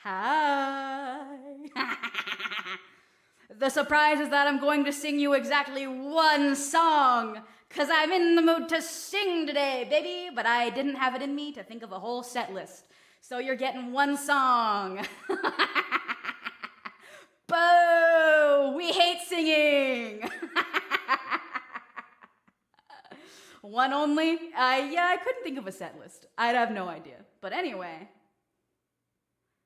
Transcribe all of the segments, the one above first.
Hi. The surprise is that I'm going to sing you exactly one song, 'cause I'm in the mood to sing today, baby, but I didn't have it in me to think of a whole set list. So you're getting one song. Boo! We hate singing! One only? Yeah, I couldn't think of a set list. I'd have no idea. But anyway,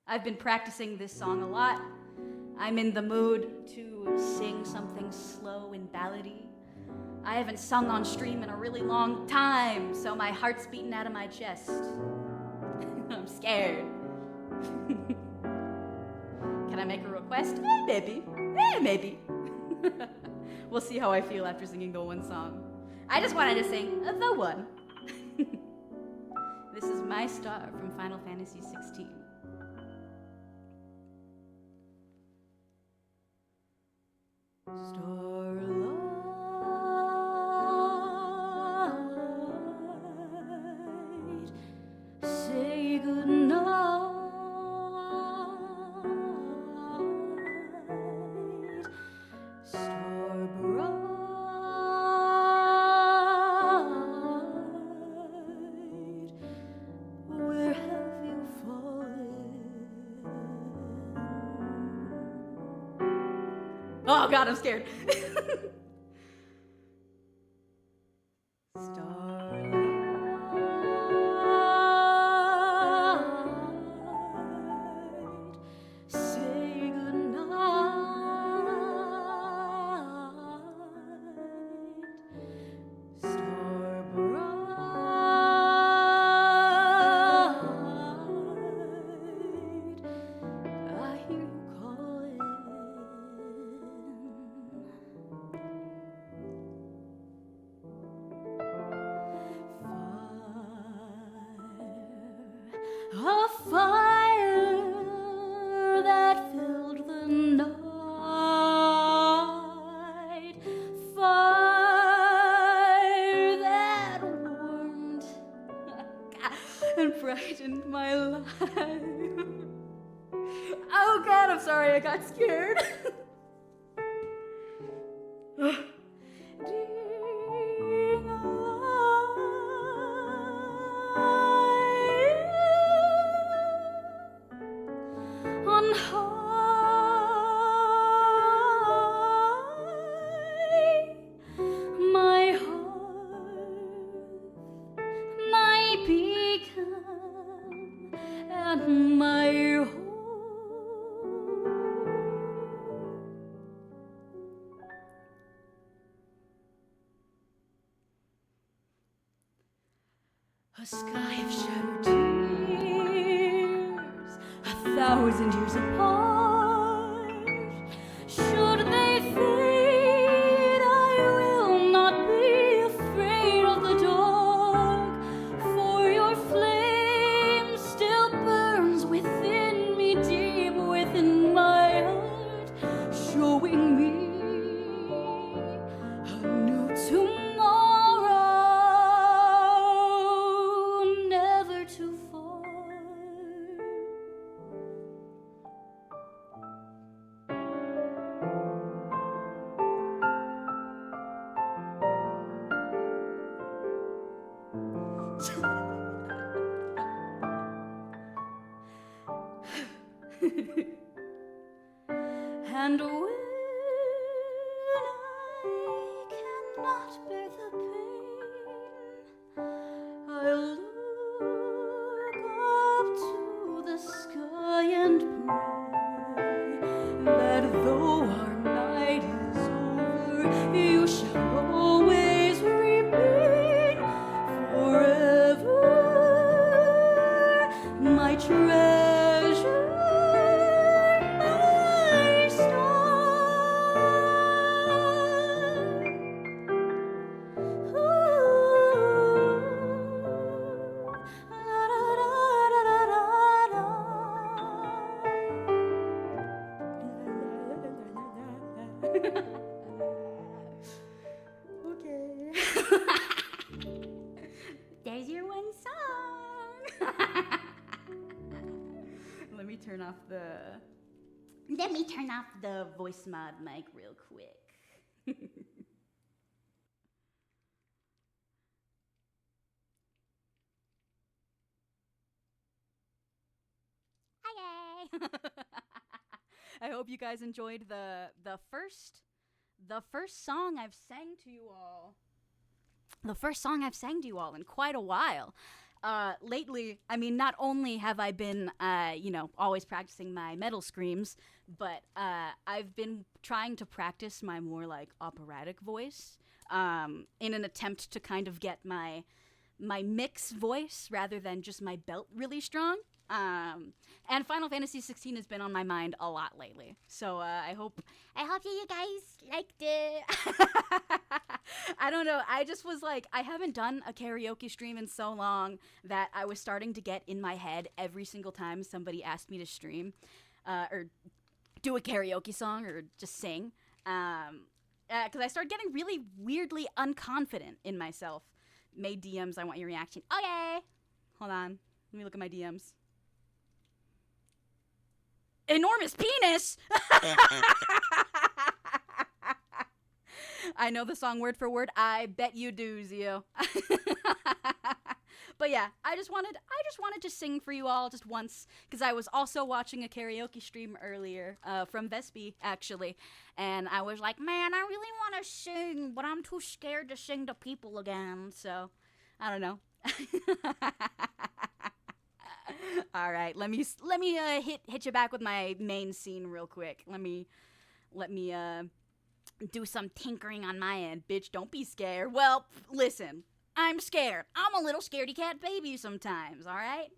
I've been practicing this song a lot. I'm in the mood to sing something slow and ballady. I haven't sung on stream in a really long time, so my heart's beating out of my chest. I'm scared. Can I make a request? Maybe. Maybe. We'll see how I feel after singing the one song. I just wanted to sing the one. This is My Star from Final Fantasy XVI. Starlight, say goodnight. Star bright, where have you fallen? Oh God, I'm scared. Starlight, say goodnight. Star bright, I hear you calling. A fire that filled the night, fire that warmed and brightened my life. Oh God, I'm sorry, I got scared. Ding on high, my heart, my beacon, and my home. A sky of shattered tears, 1,000 years apart. Should they fade, I will not be afraid of the dark, for your flame still burns within me, deep within my heart, showing me a new tomorrow, never too far. And when I cannot bear the pain, I'll look up to the sky and pray that though our night is over, you shall always remain forever my treasure, my star. Okay. There's your one song. Let me turn off the. Let me turn off the voice mod mic real quick. Hi. I hope you guys enjoyed the first song I've sang to you all. The first song I've sang to you all in quite a while. Lately, I mean, not only have I been, always practicing my metal screams, but I've been trying to practice my more like operatic voice in an attempt to kind of get my mix voice rather than just my belt really strong. And Final Fantasy 16 has been on my mind a lot lately. So I hope you guys liked it. I don't know. I just was like, I haven't done a karaoke stream in so long that I was starting to get in my head every single time somebody asked me to stream or do a karaoke song or just sing. Because I started getting really weirdly unconfident in myself. Made DMs, I want your reaction. Okay. Hold on. Let me look at my DMs. Enormous penis! I know the song word for word. I bet you do, Zio. But yeah, I just wanted to sing for you all just once because I was also watching a karaoke stream earlier from Vespi actually, and I was like, man, I really want to sing, but I'm too scared to sing to people again. So I don't know. All right, let me hit you back with my main scene real quick. Let me do some tinkering on my end, bitch. Don't be scared. Well, listen, I'm scared. I'm a little scaredy cat baby sometimes. All right.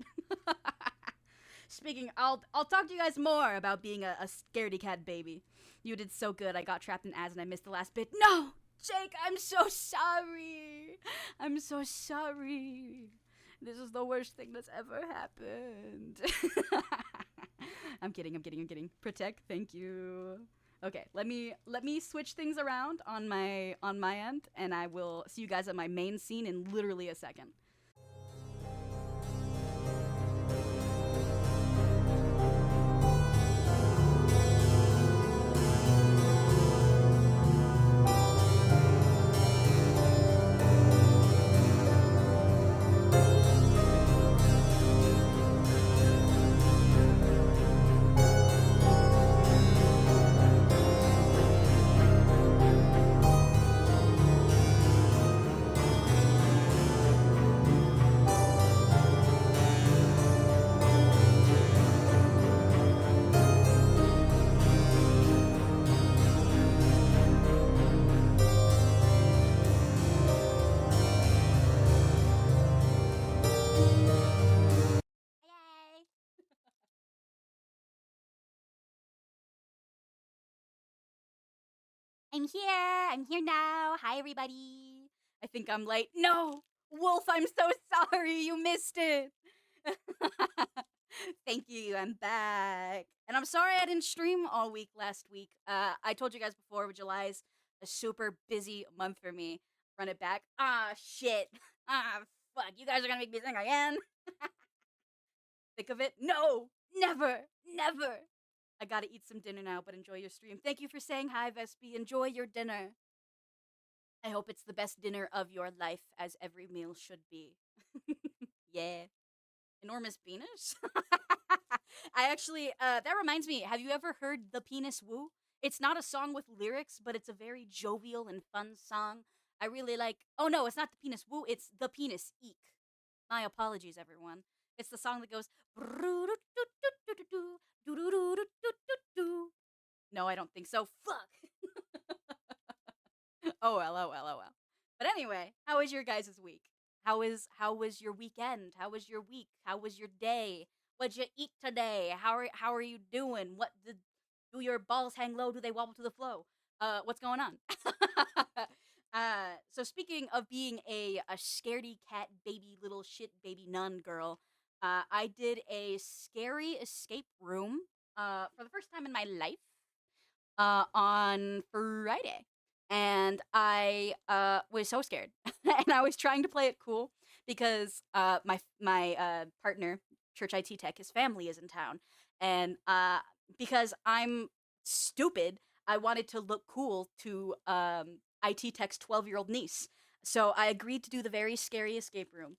Speaking, I'll talk to you guys more about being a scaredy cat baby. You did so good. I got trapped in ads and I missed the last bit. No, Jake, I'm so sorry. I'm so sorry. This is the worst thing that's ever happened. I'm kidding. Protect, thank you. Okay, let me switch things around on my end, and I will see you guys at my main scene in literally a second. Yay! I'm here. I'm here now. Hi, everybody. I think I'm late. No, Wolf, I'm so sorry. You missed it. Thank you. I'm back. And I'm sorry I didn't stream all week last week. I told you guys before, July is a super busy month for me. Run it back. Ah, shit. Ah, fuck. You guys are gonna make me sing again. Think of it? No, never, never. I gotta eat some dinner now, but enjoy your stream. Thank you for saying hi, Vespi. Enjoy your dinner. I hope it's the best dinner of your life, as every meal should be. Yeah. Enormous penis? I actually, that reminds me, have you ever heard The Penis Woo? It's not a song with lyrics, but it's a very jovial and fun song. I really like, oh no, it's not The Penis Woo, it's The Penis Eek. My apologies, everyone. It's the song that goes. No, I don't think so. Fuck. Oh well, oh well, oh well. But anyway, how was your guys' week? How was your weekend? How was your week? How was your day? What'd you eat today? How are you doing? What did do your balls hang low? Do they wobble to the flow? What's going on? So speaking of being a scaredy cat baby little shit baby nun girl, I did a scary escape room for the first time in my life on Friday. And I was so scared. And I was trying to play it cool because my partner, Church IT Tech, his family is in town. And because I'm stupid, I wanted to look cool to IT Tech's 12-year-old niece. So I agreed to do the very scary escape room.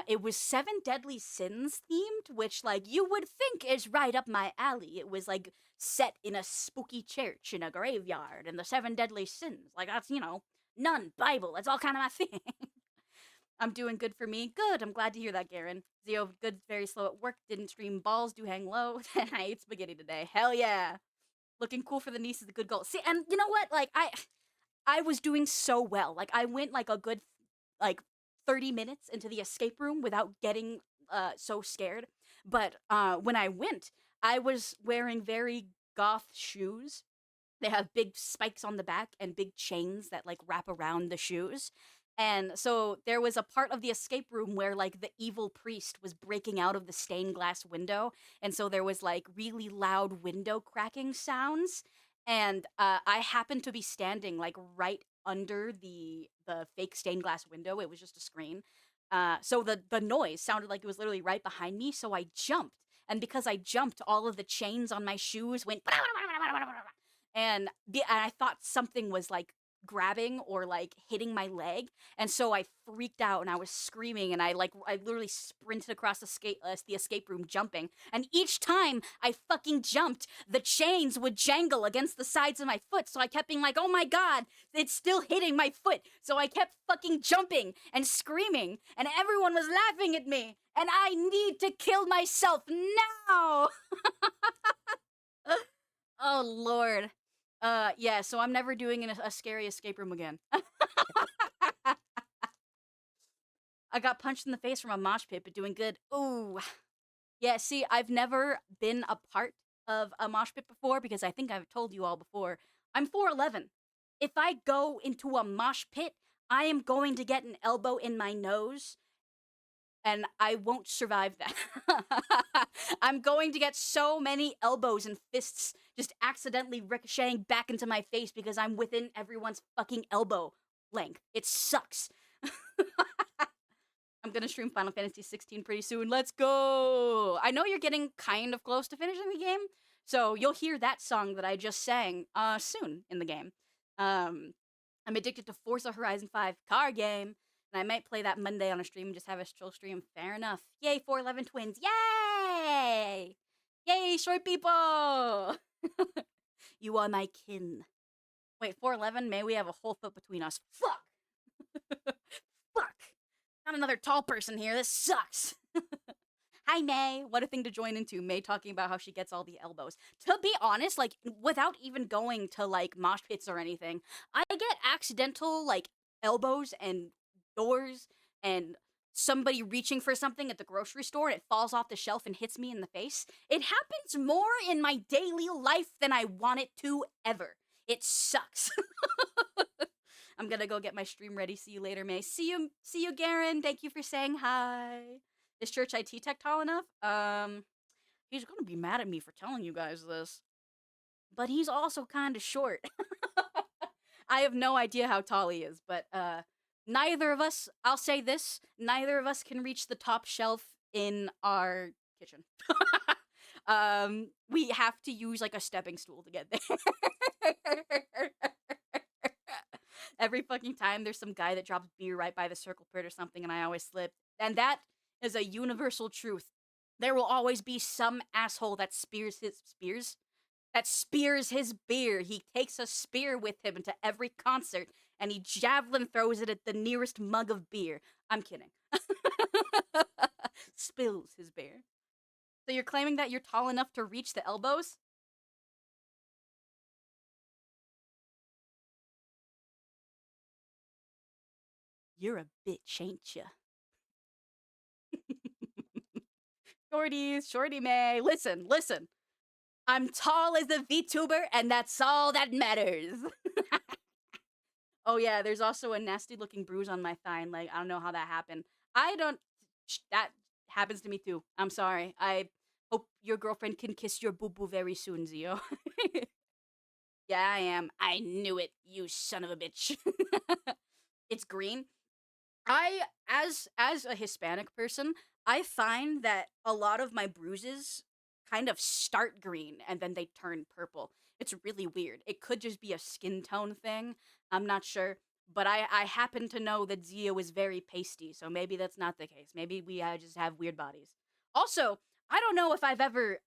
It was Seven Deadly Sins themed, which like you would think is right up my alley. It was like set in a spooky church in a graveyard, and the Seven Deadly Sins, like that's nun Bible. That's all kind of my thing. I'm doing good for me. Good. I'm glad to hear that, Garen. Zio, good, very slow at work. Didn't stream balls. Do hang low. I ate spaghetti today. Hell yeah. Looking cool for the niece is a good goal. See, and you know what? Like I was doing so well. Like I went like a good like 30 minutes into the escape room without getting so scared. But when I went, I was wearing very goth shoes. They have big spikes on the back and big chains that like wrap around the shoes. And so there was a part of the escape room where like the evil priest was breaking out of the stained glass window. And so there was like really loud window cracking sounds. And I happened to be standing like right under the fake stained glass window. It was just a screen. So the noise sounded like it was literally right behind me. So I jumped. And because I jumped, all of the chains on my shoes went and I thought something was like grabbing or like hitting my leg, and so I freaked out and I was screaming and I literally sprinted across the escape room jumping, and each time I fucking jumped, the chains would jangle against the sides of my foot, so I kept being like, oh my god, it's still hitting my foot, so I kept fucking jumping and screaming, and everyone was laughing at me, and I need to kill myself now. Oh lord. Yeah, so I'm never doing a scary escape room again. I got punched in the face from a mosh pit, but doing good. Ooh. Yeah, see, I've never been a part of a mosh pit before because I think I've told you all before. I'm 4'11". If I go into a mosh pit, I am going to get an elbow in my nose and I won't survive that. I'm going to get so many elbows and fists just accidentally ricocheting back into my face because I'm within everyone's fucking elbow length. It sucks. I'm gonna stream Final Fantasy 16 pretty soon. Let's go! I know you're getting kind of close to finishing the game, so you'll hear that song that I just sang soon in the game. Um, I'm addicted to Forza Horizon 5 car game, and I might play that Monday on a stream, just have a chill stream. Fair enough. Yay, 411 twins. Yay! Yay, short people! You are my kin. Wait, 411? May we have a whole foot between us. Fuck! Fuck! Not another tall person here. This sucks. Hi, May. What a thing to join into. May talking about how she gets all the elbows. To be honest, like, without even going to, like, mosh pits or anything, I get accidental, like, elbows and doors and somebody reaching for something at the grocery store and it falls off the shelf and hits me in the face. It happens more in my daily life than I want it to ever. It sucks. I'm gonna go get my stream ready. See you later, May. See you, Garen. Thank you for saying hi. Is Church IT Tech tall enough? He's gonna be mad at me for telling you guys this, but he's also kind of short. I have no idea how tall he is, but neither of us. I'll say this: neither of us can reach the top shelf in our kitchen. We have to use like a stepping stool to get there. Every fucking time there's some guy that drops beer right by the circle pit or something, and I always slip. And that is a universal truth. There will always be some asshole that spears his beer. He takes a spear with him to every concert, and he javelin throws it at the nearest mug of beer. I'm kidding. Spills his beer. So you're claiming that you're tall enough to reach the elbows? You're a bitch, ain't ya? Shorty May. Listen. I'm tall as a VTuber, and that's all that matters. Oh yeah, there's also a nasty looking bruise on my thigh, and like I don't know how that happened. I don't. That happens to me too. I'm sorry. I hope your girlfriend can kiss your boo boo very soon, Zio. Yeah, I am. I knew it, you son of a bitch. It's green. I as a Hispanic person, I find that a lot of my bruises kind of start green and then they turn purple. It's really weird. It could just be a skin tone thing. I'm not sure. But I happen to know that Zio is very pasty, so maybe that's not the case. Maybe we just have weird bodies. Also, I don't know if I've ever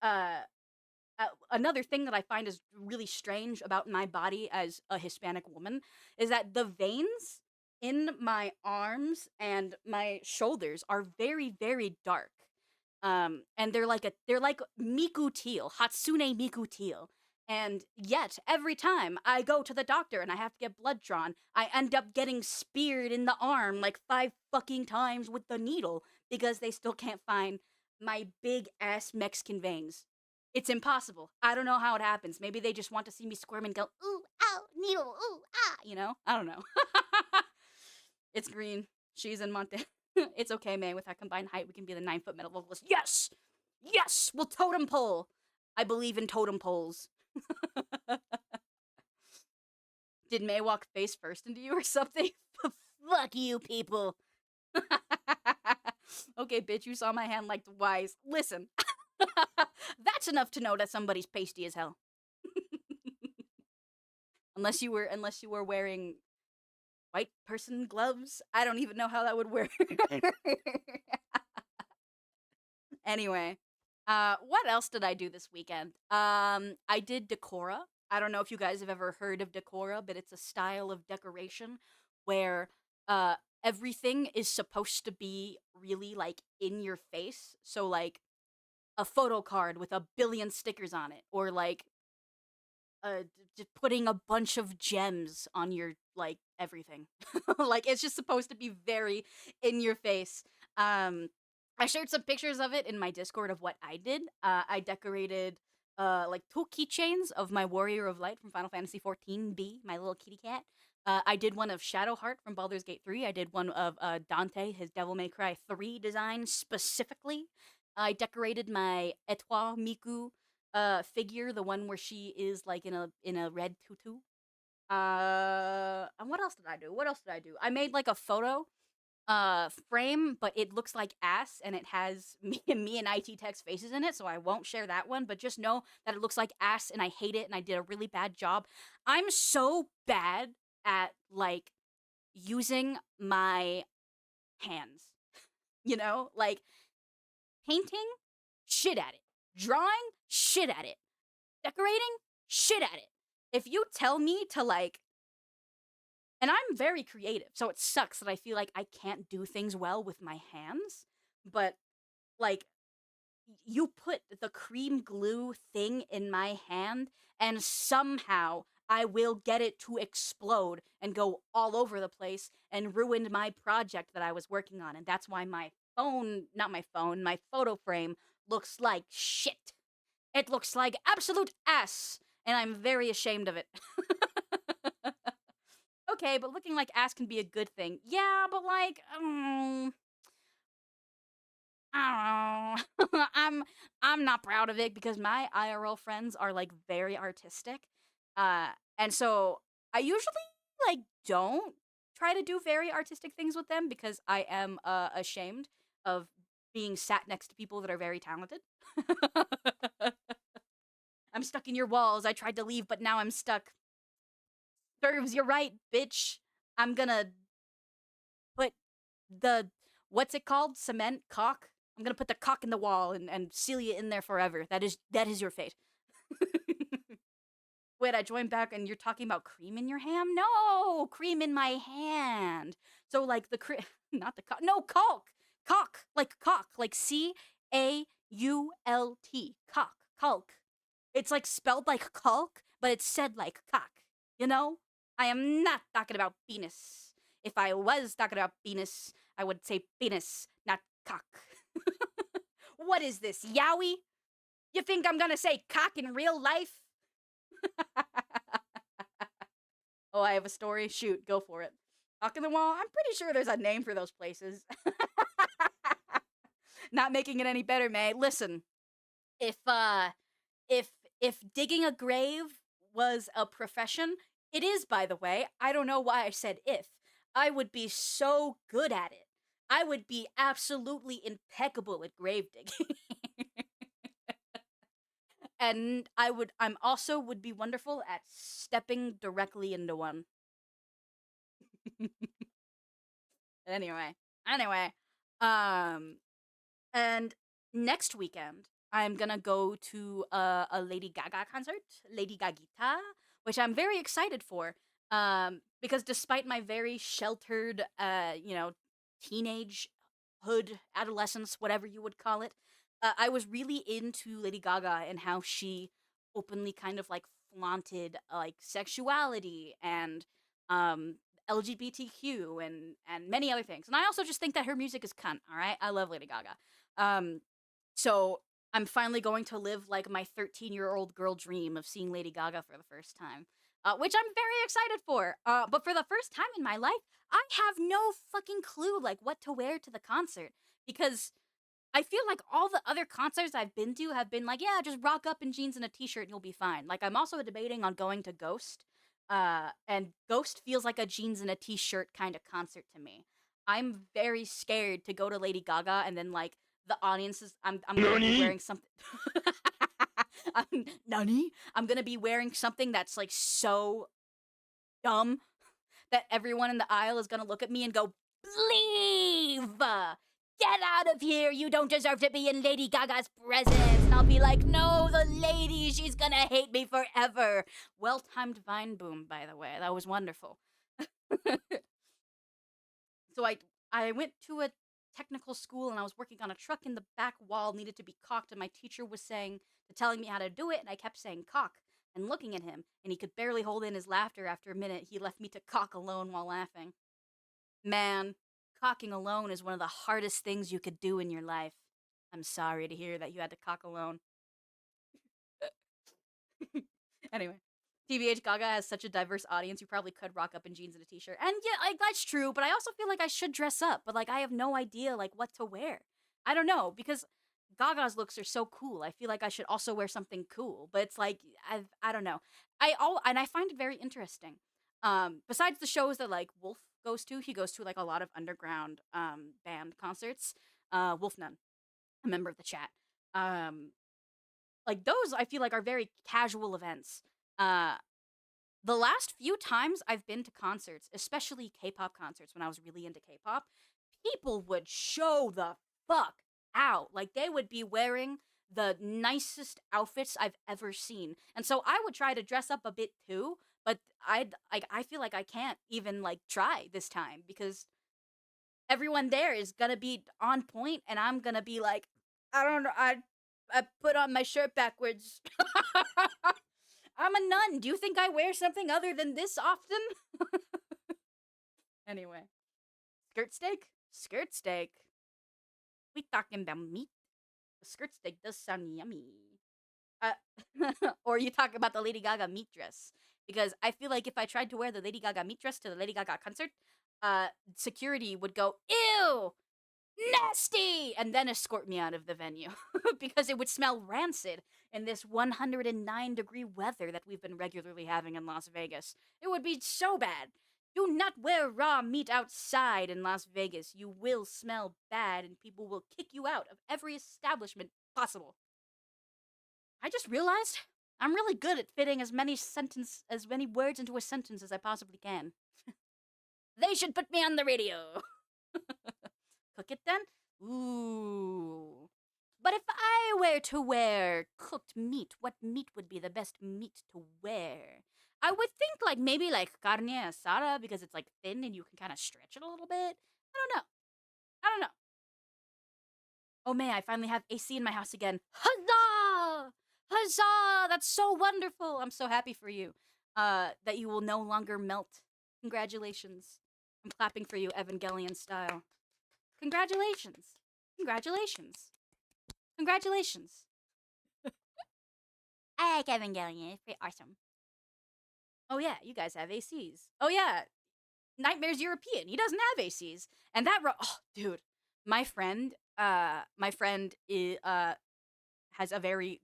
another thing that I find is really strange about my body as a Hispanic woman is that the veins in my arms and my shoulders are very, very dark. And they're like Miku teal, Hatsune Miku teal. And yet, every time I go to the doctor and I have to get blood drawn, I end up getting speared in the arm like 5 fucking times with the needle because they still can't find my big ass Mexican veins. It's impossible. I don't know how it happens. Maybe they just want to see me squirm and go, ooh, ow, needle, ooh, ah, you know? I don't know. It's green. She's in Montana. It's okay, May. With our combined height, we can be the 9-foot metal vocalist. Yes! Yes! We'll totem pole! I believe in totem poles. Did May walk face first into you or something? Fuck you, people. Okay, bitch, you saw my hand like twice. Listen. That's enough to know that somebody's pasty as hell. Unless you were wearing white person gloves. I don't even know how that would work. Anyway, what else did I do this weekend? I did decora. I don't know if you guys have ever heard of decora, but it's a style of decoration where uh everything is supposed to be really like in your face. So like a photo card with a billion stickers on it, or like just putting a bunch of gems on your like everything. Like it's just supposed to be very in your face. I shared some pictures of it in my Discord of what I did. I decorated like 2 keychains of my Warrior of Light from Final Fantasy 14B, my little kitty cat. I did one of Shadowheart from Baldur's Gate 3. I did one of Dante, his Devil May Cry 3 design specifically. I decorated my Etoile Miku figure, the one where she is like in a red tutu. And what else did I do? What else did I do? I made like a photo frame, but it looks like ass and it has me and IT Tech's faces in it, so I won't share that one, but just know that it looks like ass and I hate it and I did a really bad job. I'm so bad at like using my hands. You know? Like painting, shit at it. Drawing, shit at it. Decorating, shit at it. If you tell me to like, and I'm very creative, so it sucks that I feel like I can't do things well with my hands, but like you put the cream glue thing in my hand and somehow I will get it to explode and go all over the place and ruin my project that I was working on. And that's why my phone, not my phone, my photo frame looks like shit. It looks like absolute ass, and I'm very ashamed of it. Okay, but looking like ass can be a good thing. Yeah, but like, I don't know. I'm not proud of it because my IRL friends are like very artistic. And so I usually like don't try to do very artistic things with them because I am ashamed of being sat next to people that are very talented. I'm stuck in your walls. I tried to leave, but now I'm stuck. Serves you right, bitch. I'm gonna put the what's it called? Cement cock. I'm gonna put the cock in the wall and seal you in there forever. That is your fate. Wait, I joined back and you're talking about cream in your ham? No, cream in my hand. So like the cream, not the cock. No, cock, like CAULT, cock, calk. It's like spelled like calk, but it's said like cock. You know, I am not talking about penis. If I was talking about penis, I would say penis, not cock. What is this, Yowie? You think I'm gonna say cock in real life? Oh, I have a story? Shoot, go for it. Cock in the wall? I'm pretty sure there's a name for those places. Not making it any better, May. Listen, if if if digging a grave was a profession, it is, by the way. I don't know why I said if. I would be so good at it. I would be absolutely impeccable at grave digging. And I'm also would be wonderful at stepping directly into one. anyway, anyway, um, and next weekend I'm gonna go to a Lady Gaga concert, Lady Gagita, which I'm very excited for. Because despite my very sheltered, teenage hood, adolescence, whatever you would call it, I was really into Lady Gaga and how she openly kind of like flaunted like sexuality and um LGBTQ and many other things. And I also just think that her music is cunt, all right? I love Lady Gaga. Um so I'm finally going to live like my 13-year-old girl dream of seeing Lady Gaga for the first time. Which I'm very excited for. But for the first time in my life, I have no fucking clue like what to wear to the concert because I feel like all the other concerts I've been to have been like, yeah, just rock up in jeans and a t-shirt and you'll be fine. Like I'm also debating on going to Ghost. And Ghost feels like a jeans and a t-shirt kind of concert to me. I'm very scared to go to Lady Gaga and then like the audience is I'm gonna be wearing something Nani? I'm gonna be wearing something that's like so dumb that everyone in the aisle is gonna look at me and go, leave! Get out of here! You don't deserve to be in Lady Gaga's presence! And I'll be like, no, the lady, she's gonna hate me forever! Well timed vine boom, by the way. That was wonderful. So I went to a technical school and I was working on a truck and the back wall needed to be caulked and my teacher was telling me how to do it and I kept saying caulk and looking at him and he could barely hold in his laughter after a minute. He left me to caulk alone while laughing. Man, caulking alone is one of the hardest things you could do in your life. I'm sorry to hear that you had to caulk alone. Anyway, TBH Gaga has such a diverse audience. You probably could rock up in jeans and a t-shirt. And yeah, like that's true, but I also feel like I should dress up, but like I have no idea like what to wear. I don't know because Gaga's looks are so cool. I feel like I should also wear something cool, but it's like I don't know. I find it very interesting. Besides the shows that like Wolf goes to, he goes to like a lot of underground band concerts. Wolf Nun, a member of the chat. Um like those I feel like are very casual events. Uh the last few times I've been to concerts, especially K-pop concerts when I was really into K-pop, people would show the fuck out. Like they would be wearing the nicest outfits I've ever seen. And so I would try to dress up a bit too, but I feel like I can't even like try this time because everyone there is going to be on point and I'm going to be like I don't know, I put on my shirt backwards. I'm a nun. Do you think I wear something other than this often? Anyway, skirt steak? Skirt steak. We talking about meat? The skirt steak does sound yummy. Uh, or you talk about the Lady Gaga meat dress. Because I feel like if I tried to wear the Lady Gaga meat dress to the Lady Gaga concert, security would go, ew! Nasty! And then escort me out of the venue. Because it would smell rancid in this 109-degree weather that we've been regularly having in Las Vegas. It would be so bad. Do not wear raw meat outside in Las Vegas. You will smell bad and people will kick you out of every establishment possible. I just realized I'm really good at fitting as many words into a sentence as I possibly can. They should put me on the radio. Cook it then? Ooh. But if I were to wear cooked meat, what meat would be the best meat to wear? I would think like maybe like carne asada because it's like thin and you can kind of stretch it a little bit. I don't know. I don't know. Oh man, I finally have AC in my house again. Huzzah! Huzzah! That's so wonderful. I'm so happy for you. That you will no longer melt. Congratulations. I'm clapping for you, Evangelion style. Congratulations. Congratulations. Congratulations. I like Evangelion. It's pretty awesome. Oh yeah, you guys have ACs. Oh yeah, Nightmare's European. He doesn't have ACs. And oh dude, my friend has a very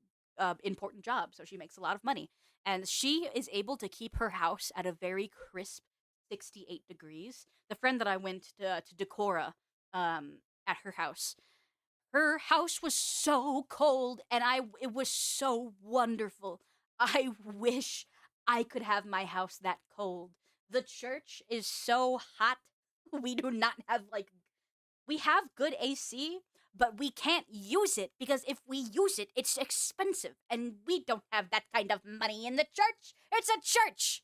important job, so she makes a lot of money. And she is able to keep her house at a very crisp 68 degrees. The friend that I went to Decorah at her house, Her house was so cold, and it was so wonderful. I wish I could have my house that cold. The church is so hot. We do not have like we have good AC, but we can't use it because if we use it, it's expensive, and we don't have that kind of money in the church. It's a church.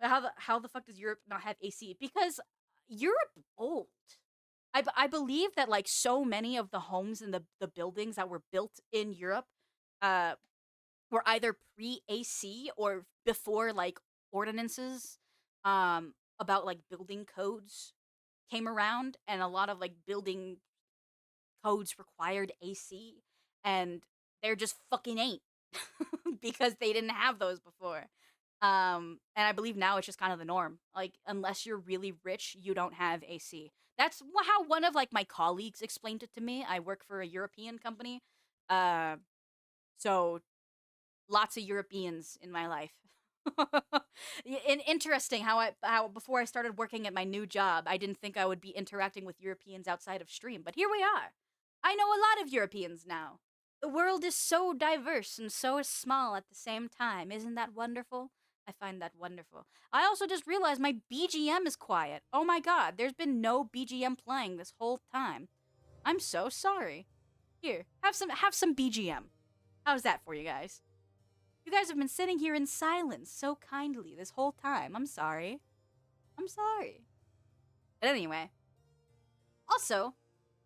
How the fuck does Europe not have AC? Because Europe old. I believe that like so many of the homes and the buildings that were built in Europe uh were either pre AC or before like ordinances about like building codes came around, and a lot of like building codes required AC, and they're just fucking ain't because they didn't have those before. And I believe now it's just kind of the norm. Like unless you're really rich, you don't have AC. That's how one of like my colleagues explained it to me. I work for a European company. Uh so lots of Europeans in my life. And interesting how before I started working at my new job, I didn't think I would be interacting with Europeans outside of stream, but here we are. I know a lot of Europeans now. The world is so diverse and so small at the same time. Isn't that wonderful? I find that wonderful. I also just realized my BGM is quiet. Oh my god, there's been no BGM playing this whole time. I'm so sorry. Here, have some BGM. How's that for you guys? You guys have been sitting here in silence so kindly this whole time. I'm sorry. I'm sorry. But anyway. Also,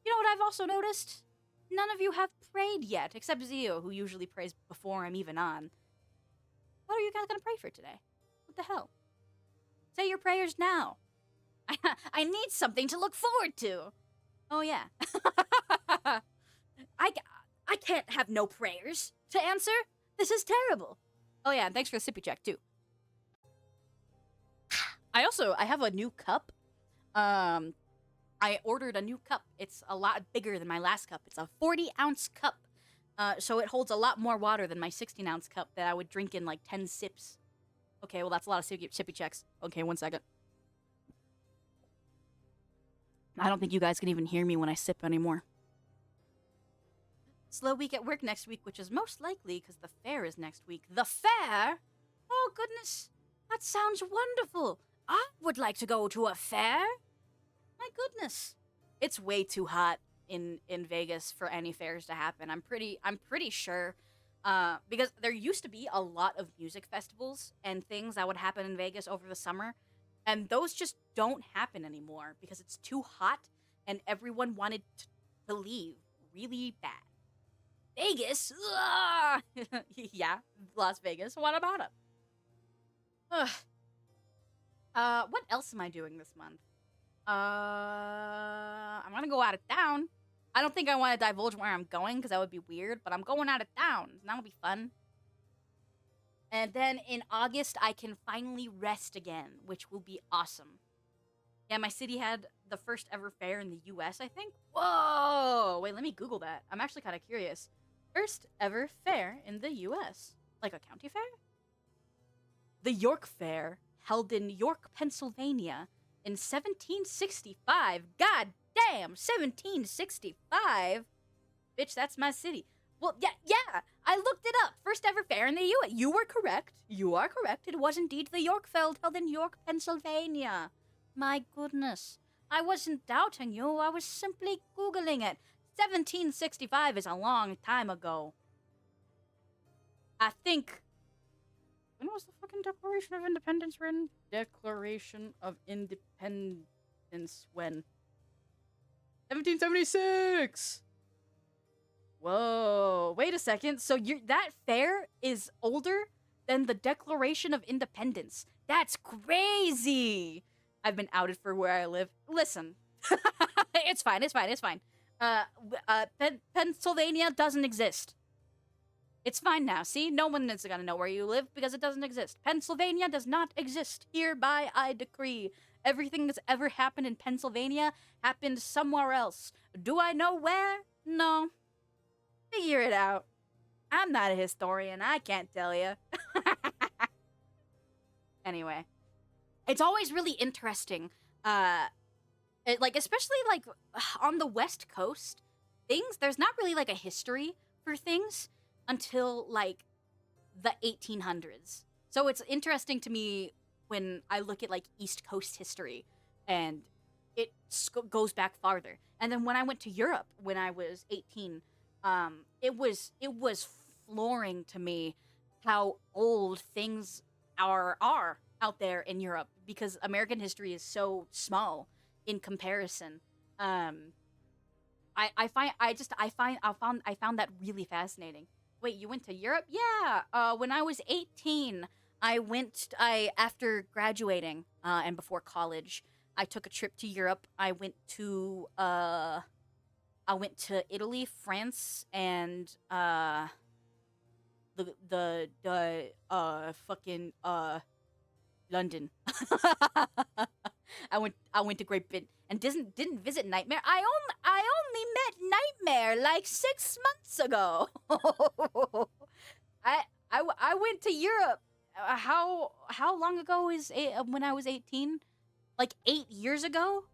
you know what I've also noticed? None of you have prayed yet, except Zio, who usually prays before I'm even on. What are you guys gonna pray for today? What the hell? Say your prayers now. I need something to look forward to. Oh, yeah. I can't have no prayers to answer. This is terrible. Oh, yeah, and thanks for the sippy check, too. I have a new cup. I ordered a new cup. It's a lot bigger than my last cup. It's a 40-ounce cup. So it holds a lot more water than my 16-ounce cup that I would drink in like 10 sips. Okay, well, that's a lot of sippy checks. Okay, 1 second. I don't think you guys can even hear me when I sip anymore. Slow week at work next week, which is most likely because the fair is next week. The fair? Oh, goodness. That sounds wonderful. I would like to go to a fair. My goodness. It's way too hot in Vegas for any fairs to happen. I'm pretty sure because there used to be a lot of music festivals and things that would happen in Vegas over the summer, and those just don't happen anymore because it's too hot and everyone wanted to leave really bad. Vegas? Yeah, Las Vegas. What about it? What else am I doing this month? I'm gonna go out of town. I don't think I want to divulge where I'm going because that would be weird, but I'm going out of town. That'll be fun. And then in August, I can finally rest again, which will be awesome. Yeah, my city had the first ever fair in the US, I think. Whoa! Wait, let me Google that. I'm actually kind of curious. First ever fair in the US. Like a county fair? The York Fair, held in York, Pennsylvania in 1765. God damn, 1765? Bitch, that's my city. Well, yeah, I looked it up. First ever fair in the U.S. You were correct. You are correct. It was indeed the Yorkfeld, held in York, Pennsylvania. My goodness. I wasn't doubting you. I was simply Googling it. 1765 is a long time ago. I think... When was the fucking Declaration of Independence written? Declaration of Independence when? 1776! Whoa, wait a second. So that fair is older than the Declaration of Independence. That's crazy! I've been outed for where I live. Listen. It's fine. Pennsylvania doesn't exist. It's fine now, see? No one is gonna know where you live because it doesn't exist. Pennsylvania does not exist. Hereby I decree. Everything that's ever happened in Pennsylvania happened somewhere else. Do I know where? No. Figure it out. I'm not a historian. I can't tell you. Anyway. It's always really interesting Like especially like on the West Coast, things there's not really like a history for things until like the 1800s. So it's interesting to me when I look at like East Coast history and it goes back farther. And then when I went to Europe when I was 18, it was flooring to me how old things are out there in Europe because American history is so small in comparison. Um, I found that really fascinating. Wait, you went to Europe? Yeah. When I was 18, I after graduating and before college, I took a trip to Europe. I went to Italy, France, and the fucking London. I went to Great Britain and didn't visit Nightmare. I only met Nightmare like 6 months ago. I went to Europe. How long ago is when I was 18? Like 8 years ago.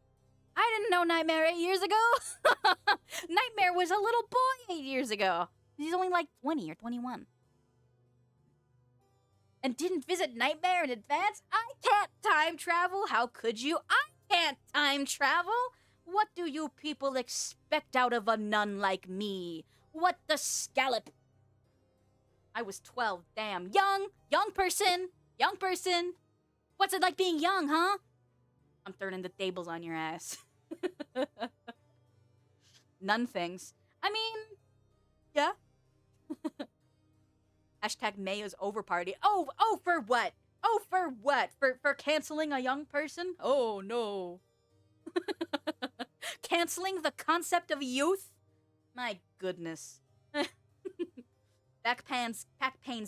I didn't know Nightmare 8 years ago. Nightmare was a little boy 8 years ago. He's only like 20 or 21. And didn't visit Nightmare in advance? I can't time travel. How could you? I can't time travel. What do you people expect out of a nun like me? What the scallop? I was 12. Damn. Young person. Young person. What's it like being young, huh? I'm turning the tables on your ass. Nun things. I mean, yeah. Hashtag May is over party. Oh, for what? Oh, for what? For canceling a young person? Oh, no. Canceling the concept of youth? My goodness. Back pains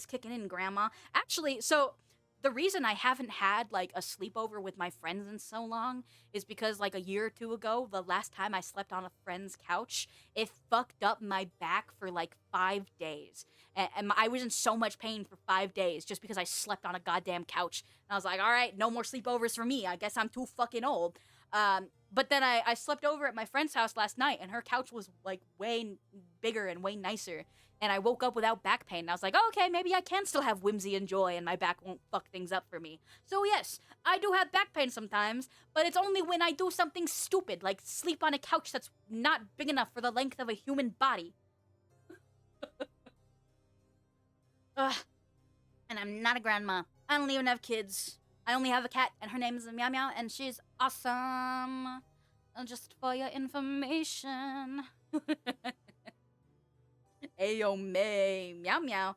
kicking in, Grandma. Actually, so the reason I haven't had like a sleepover with my friends in so long is because like a year or two ago, the last time I slept on a friend's couch, it fucked up my back for like 5 days. And I was in so much pain for 5 days just because I slept on a goddamn couch. And I was like, all right, no more sleepovers for me. I guess I'm too fucking old. But then I slept over at my friend's house last night, and her couch was like way bigger and way nicer. And I woke up without back pain. And I was like, oh, okay, maybe I can still have whimsy and joy, and my back won't fuck things up for me. So yes, I do have back pain sometimes, but it's only when I do something stupid, like sleep on a couch that's not big enough for the length of a human body. Ugh. And I'm not a grandma. I don't even have kids. I only have a cat, and her name is Meow Meow, and she's awesome. Just for your information. Ayo, May. Meow Meow.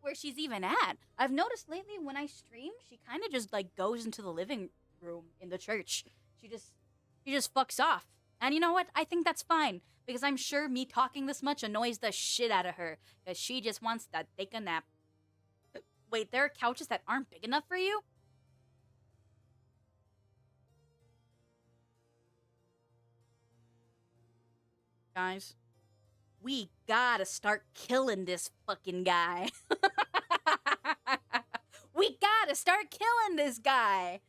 Where she's even at. I've noticed lately when I stream, she kind of just like goes into the living room in the church. She just fucks off. And you know what? I think that's fine because I'm sure me talking this much annoys the shit out of her because she just wants to take a nap. Wait, there are couches that aren't big enough for you? Guys, we gotta start killing this fucking guy. We gotta start killing this guy.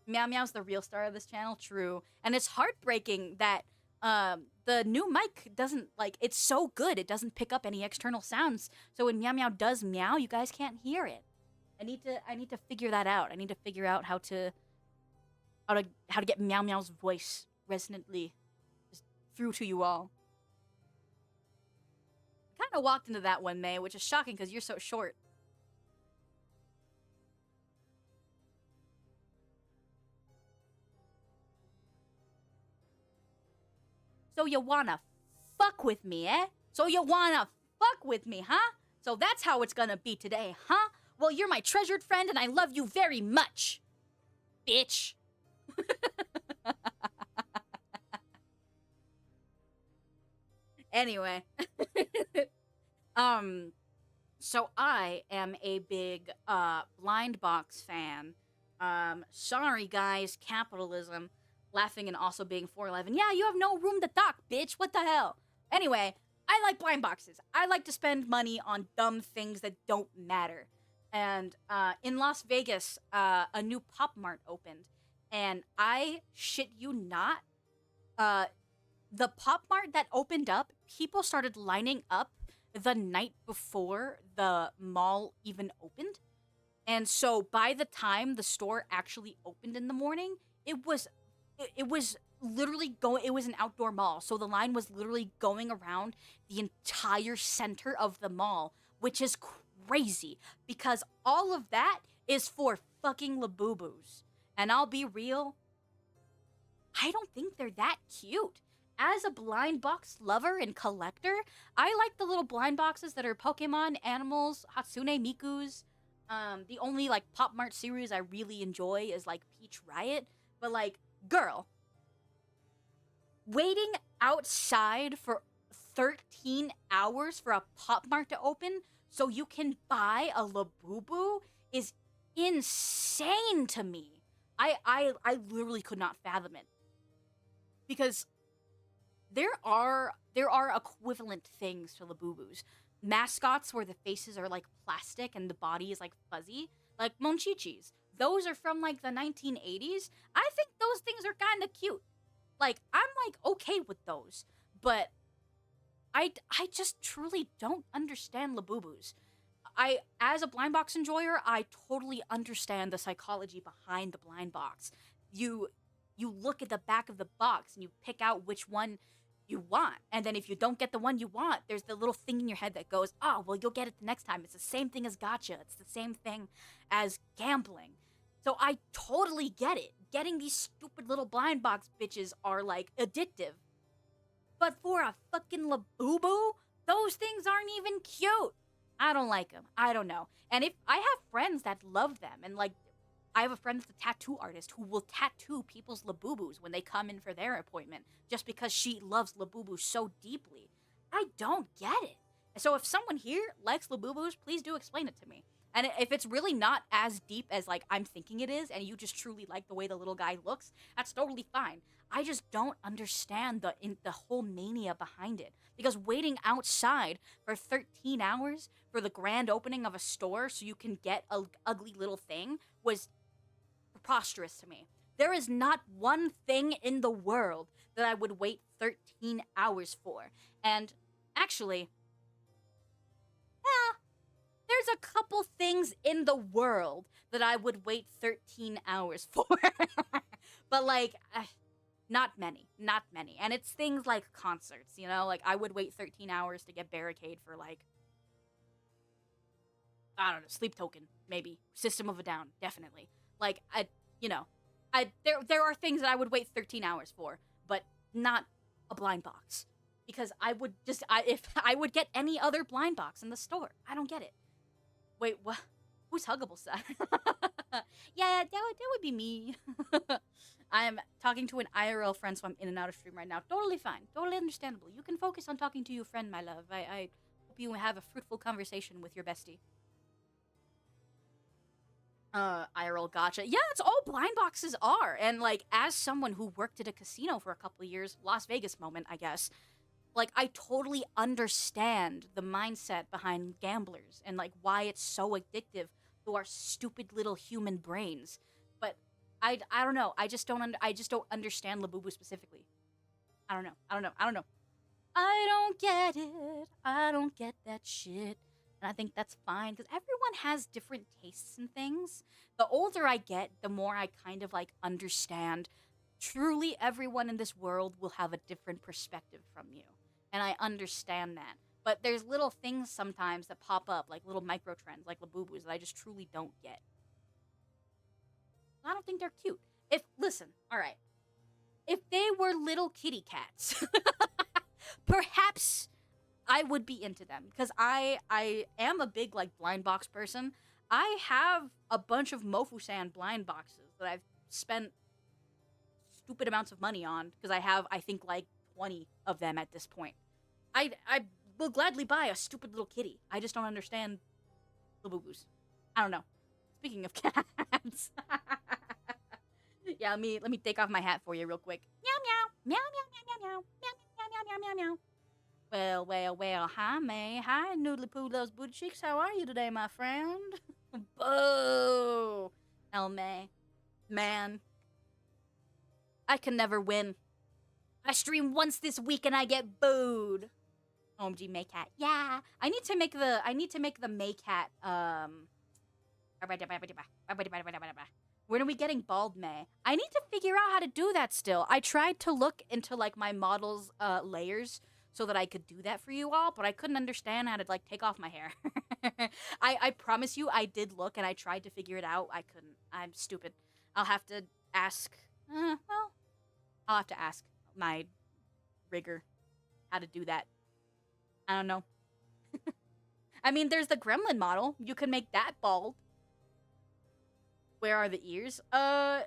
Meow Meow's the real star of this channel, true. And it's heartbreaking that the new mic doesn't, like, it's so good, it doesn't pick up any external sounds. So when Meow Meow does meow, you guys can't hear it. I need to figure that out. I need to figure out how to get Meow Meow's voice resonantly through to you all. I kind of walked into that one, May, which is shocking because you're so short. So you wanna fuck with me, eh? So you wanna fuck with me, huh? So that's how it's gonna be today, huh? Well, you're my treasured friend and I love you very much, bitch. Anyway. So I am a big Blind Box fan. Sorry guys, capitalism. Laughing and also being 4'11. Yeah, you have no room to talk, bitch. What the hell? Anyway, I like blind boxes. I like to spend money on dumb things that don't matter. And in Las Vegas, a new Pop Mart opened, and I shit you not, uh, the Pop Mart that opened up, people started lining up the night before the mall even opened. And so by the time the store actually opened in the morning, it was literally going it was an outdoor mall. So the line was literally going around the entire center of the mall, which is crazy because all of that is for fucking Labubus. And I'll be real, I don't think they're that cute. As a blind box lover and collector, I like the little blind boxes that are Pokemon, animals, Hatsune Miku's. The only like Pop Mart series I really enjoy is like Peach Riot. But like, girl, waiting outside for 13 hours for a Pop Mart to open so you can buy a Labubu is insane to me. I literally could not fathom it because there are equivalent things to Labubus. Mascots where the faces are like plastic and the body is like fuzzy, like Monchichis. Those are from like the 1980s. I think those things are kind of cute. Like I'm like okay with those, but I just truly don't understand Labubus. I as a blind box enjoyer, I totally understand the psychology behind the blind box. You you look at the back of the box and you pick out which one you want. And then if you don't get the one you want, there's the little thing in your head that goes, "Oh, well you'll get it the next time." It's the same thing as gotcha. It's the same thing as gambling. So I totally get it. Getting these stupid little blind box bitches are like addictive. But for a fucking Labubu, those things aren't even cute. I don't like them. I don't know. And if I have friends that love them, and like, I have a friend that's a tattoo artist who will tattoo people's Labubus when they come in for their appointment just because she loves Labubu so deeply. I don't get it. So if someone here likes Labubus, please do explain it to me. And if it's really not as deep as like I'm thinking it is, and you just truly like the way the little guy looks, that's totally fine. I just don't understand the whole mania behind it. Because waiting outside for 13 hours for the grand opening of a store so you can get a ugly little thing was preposterous to me. There is not one thing in the world that I would wait 13 hours for. And actually, yeah, there's a couple things in the world that I would wait 13 hours for. But like, not many, not many. And it's things like concerts, you know? Like, I would wait 13 hours to get Barricade for like, I don't know, Sleep Token, maybe. System of a Down, definitely. Like, you know, there are things that I would wait 13 hours for, but not a blind box. Because I would just, if I would get any other blind box in the store. I don't get it. Wait, what? Who's Huggable Side? Yeah, that would be me. I'm talking to an IRL friend, so I'm in and out of stream right now. Totally fine. Totally understandable. You can focus on talking to your friend, my love. I hope you have a fruitful conversation with your bestie. IRL gotcha. Yeah, that's all blind boxes are. And like, as someone who worked at a casino for a couple of years, Las Vegas moment, I guess, like I totally understand the mindset behind gamblers and like why it's so addictive to our stupid little human brains. But I don't know. I just don't understand Labubu specifically. I don't know. I don't know. I don't know. I don't get it. I don't get that shit. And I think that's fine because everyone has different tastes and things. The older I get, the more I kind of like understand. Truly, everyone in this world will have a different perspective from you. And I understand that. But there's little things sometimes that pop up, like little micro trends, like Labubus, that I just truly don't get. I don't think they're cute. Listen, all right. If they were little kitty cats, perhaps I would be into them because I am a big like blind box person. I have a bunch of Mofusan blind boxes that I've spent stupid amounts of money on because I have I think like 20 of them at this point. I will gladly buy a stupid little kitty. I just don't understand Labubus. I don't know. Speaking of cats. Yeah, let me take off my hat for you real quick. Meow meow. Meow meow meow meow meow. Meow meow meow meow meow meow. Well, well, well, hi May. Hi Noodly Poo Loves Booty Cheeks. How are you today, my friend? Boo! Elme. Man. I can never win. I stream once this week and I get booed. OMG Maycat. Yeah. I need to make the Maycat when are we getting bald May? I need to figure out how to do that still. I tried to look into like my model's layers so that I could do that for you all, but I couldn't understand how to like take off my hair. I promise you I did look and I tried to figure it out. I couldn't. I'm stupid. I'll have to ask well, I'll have to ask my rigger how to do that. I don't know. I mean, there's the gremlin model. You can make that bald. Where are the ears? I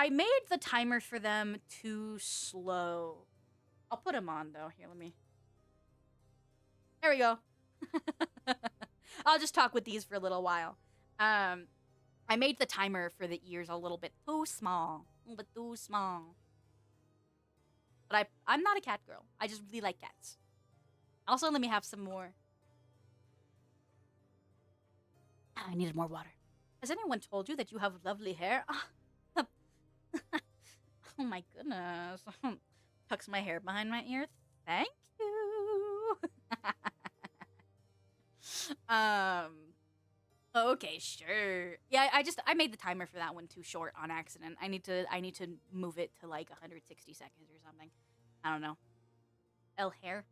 made the timer for them too slow. I'll put them on though. Here, let me. There we go. I'll just talk with these for a little while. I made the timer for the ears a little bit too small. A little bit too small. But I'm not a cat girl. I just really like cats. Also, let me have some more. I needed more water. Has anyone told you that you have lovely hair? Oh my goodness. Tucks my hair behind my ear. Thank you. Okay, sure. Yeah, I made the timer for that one too short on accident. I need to move it to like 160 seconds or something. I don't know. Hair.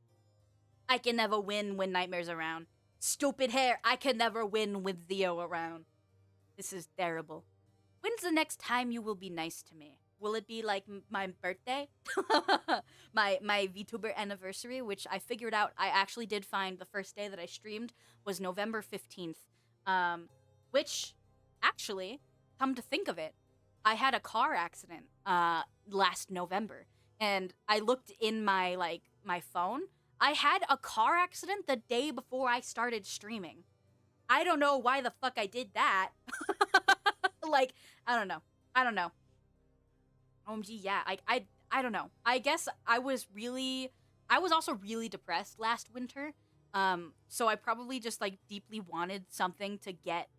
I can never win when Nightmare's around. Stupid hair. I can never win with Theo around. This is terrible. When's the next time you will be nice to me? Will it be like my birthday? my VTuber anniversary, which I figured out I actually did find the first day that I streamed was November 15th. Which actually, come to think of it, I had a car accident last November. And I looked in my phone. I had a car accident the day before I started streaming. I don't know why the fuck I did that. Like, I don't know. OMG, yeah. I don't know. I guess I was also really depressed last winter. So I probably just like deeply wanted something to get.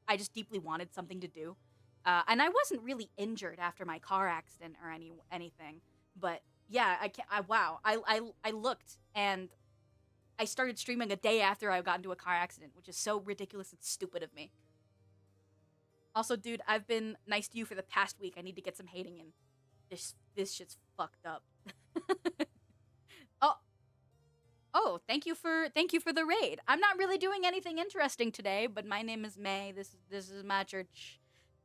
I just deeply wanted something to do. And I wasn't really injured after my car accident or anything. But yeah, I looked and I started streaming a day after I got into a car accident, which is so ridiculous and stupid of me. Also, dude, I've been nice to you for the past week. I need to get some hating in. This shit's fucked up. Oh, thank you for the raid. I'm not really doing anything interesting today, but my name is May. This is my church.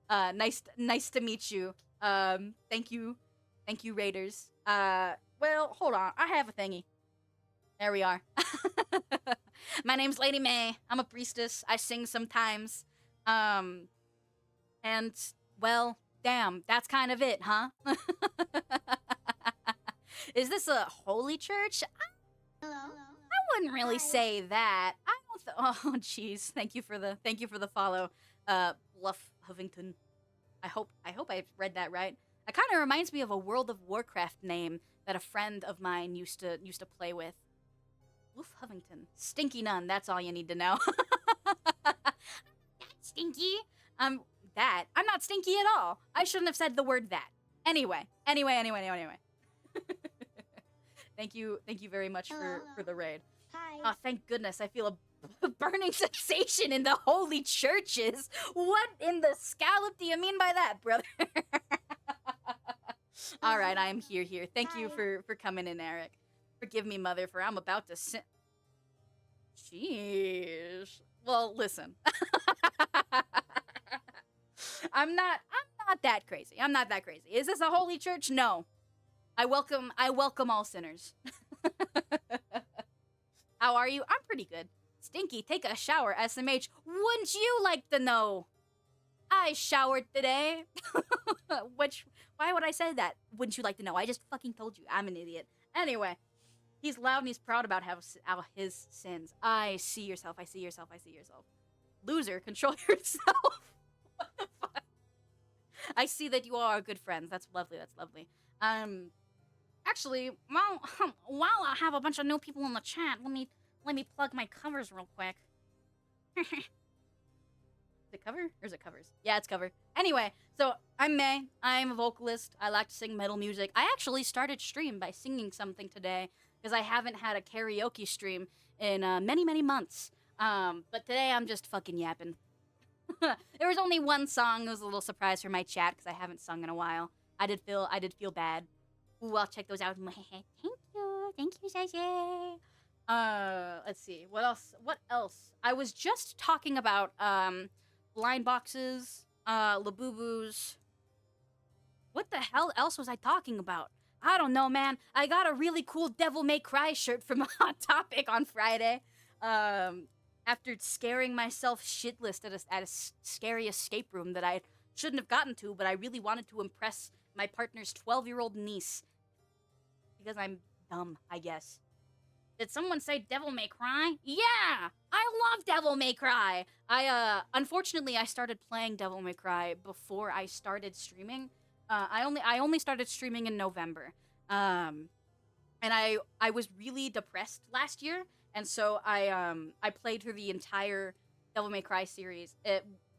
Nice to meet you. Thank you, raiders. Well, hold on. I have a thingy. There we are. My name's Lady May. I'm a priestess. I sing sometimes. And, well, damn, that's kind of it, huh? Is this a holy church? Hello. I wouldn't really say that. I don't. Oh, jeez. Thank you for the follow, Bluff Huffington. I hope I read that right. It kind of reminds me of a World of Warcraft name that a friend of mine used to play with. Bluff Huffington. Stinky Nun. That's all you need to know. Stinky. I'm not stinky at all. I shouldn't have said the word that. Anyway. Thank you very much for the raid. Hi. Oh, thank goodness. I feel a burning sensation in the holy churches. What in the scallop do you mean by that, brother? All right, I am here. Thank you for coming in, Eric. Forgive me, mother, for I'm about to sin. Jeez. Well, listen. I'm not that crazy. I'm not that crazy. Is this a holy church? No. I welcome all sinners. How are you? I'm pretty good. Stinky, take a shower, SMH. Wouldn't you like to know? I showered today. Why would I say that? Wouldn't you like to know? I just fucking told you. I'm an idiot. Anyway, he's loud and he's proud about how his sins. I see yourself. Loser, control yourself. What the fuck? I see that you all are good friends. That's lovely. Actually, well, while I have a bunch of new people in the chat, let me plug my covers real quick. Is it cover? Or is it covers? Yeah, it's cover. Anyway, so I'm May. I'm a vocalist. I like to sing metal music. I actually started stream by singing something today because I haven't had a karaoke stream in many, many months. But today I'm just fucking yapping. There was only one song. It was a little surprise for my chat because I haven't sung in a while. I did feel bad. Ooh, I'll check those out. Thank you, Sashay. Let's see. What else? What else? I was just talking about blind boxes, Labubus. What the hell else was I talking about? I don't know, man. I got a really cool Devil May Cry shirt from Hot Topic on Friday. After scaring myself shitless at a scary escape room that I shouldn't have gotten to, but I really wanted to impress my partner's 12-year-old niece. Because I'm dumb, I guess. Did someone say Devil May Cry? Yeah! I love Devil May Cry! Unfortunately, I started playing Devil May Cry before I started streaming. I only started streaming in November. And I was really depressed last year, and so I played through the entire Devil May Cry series,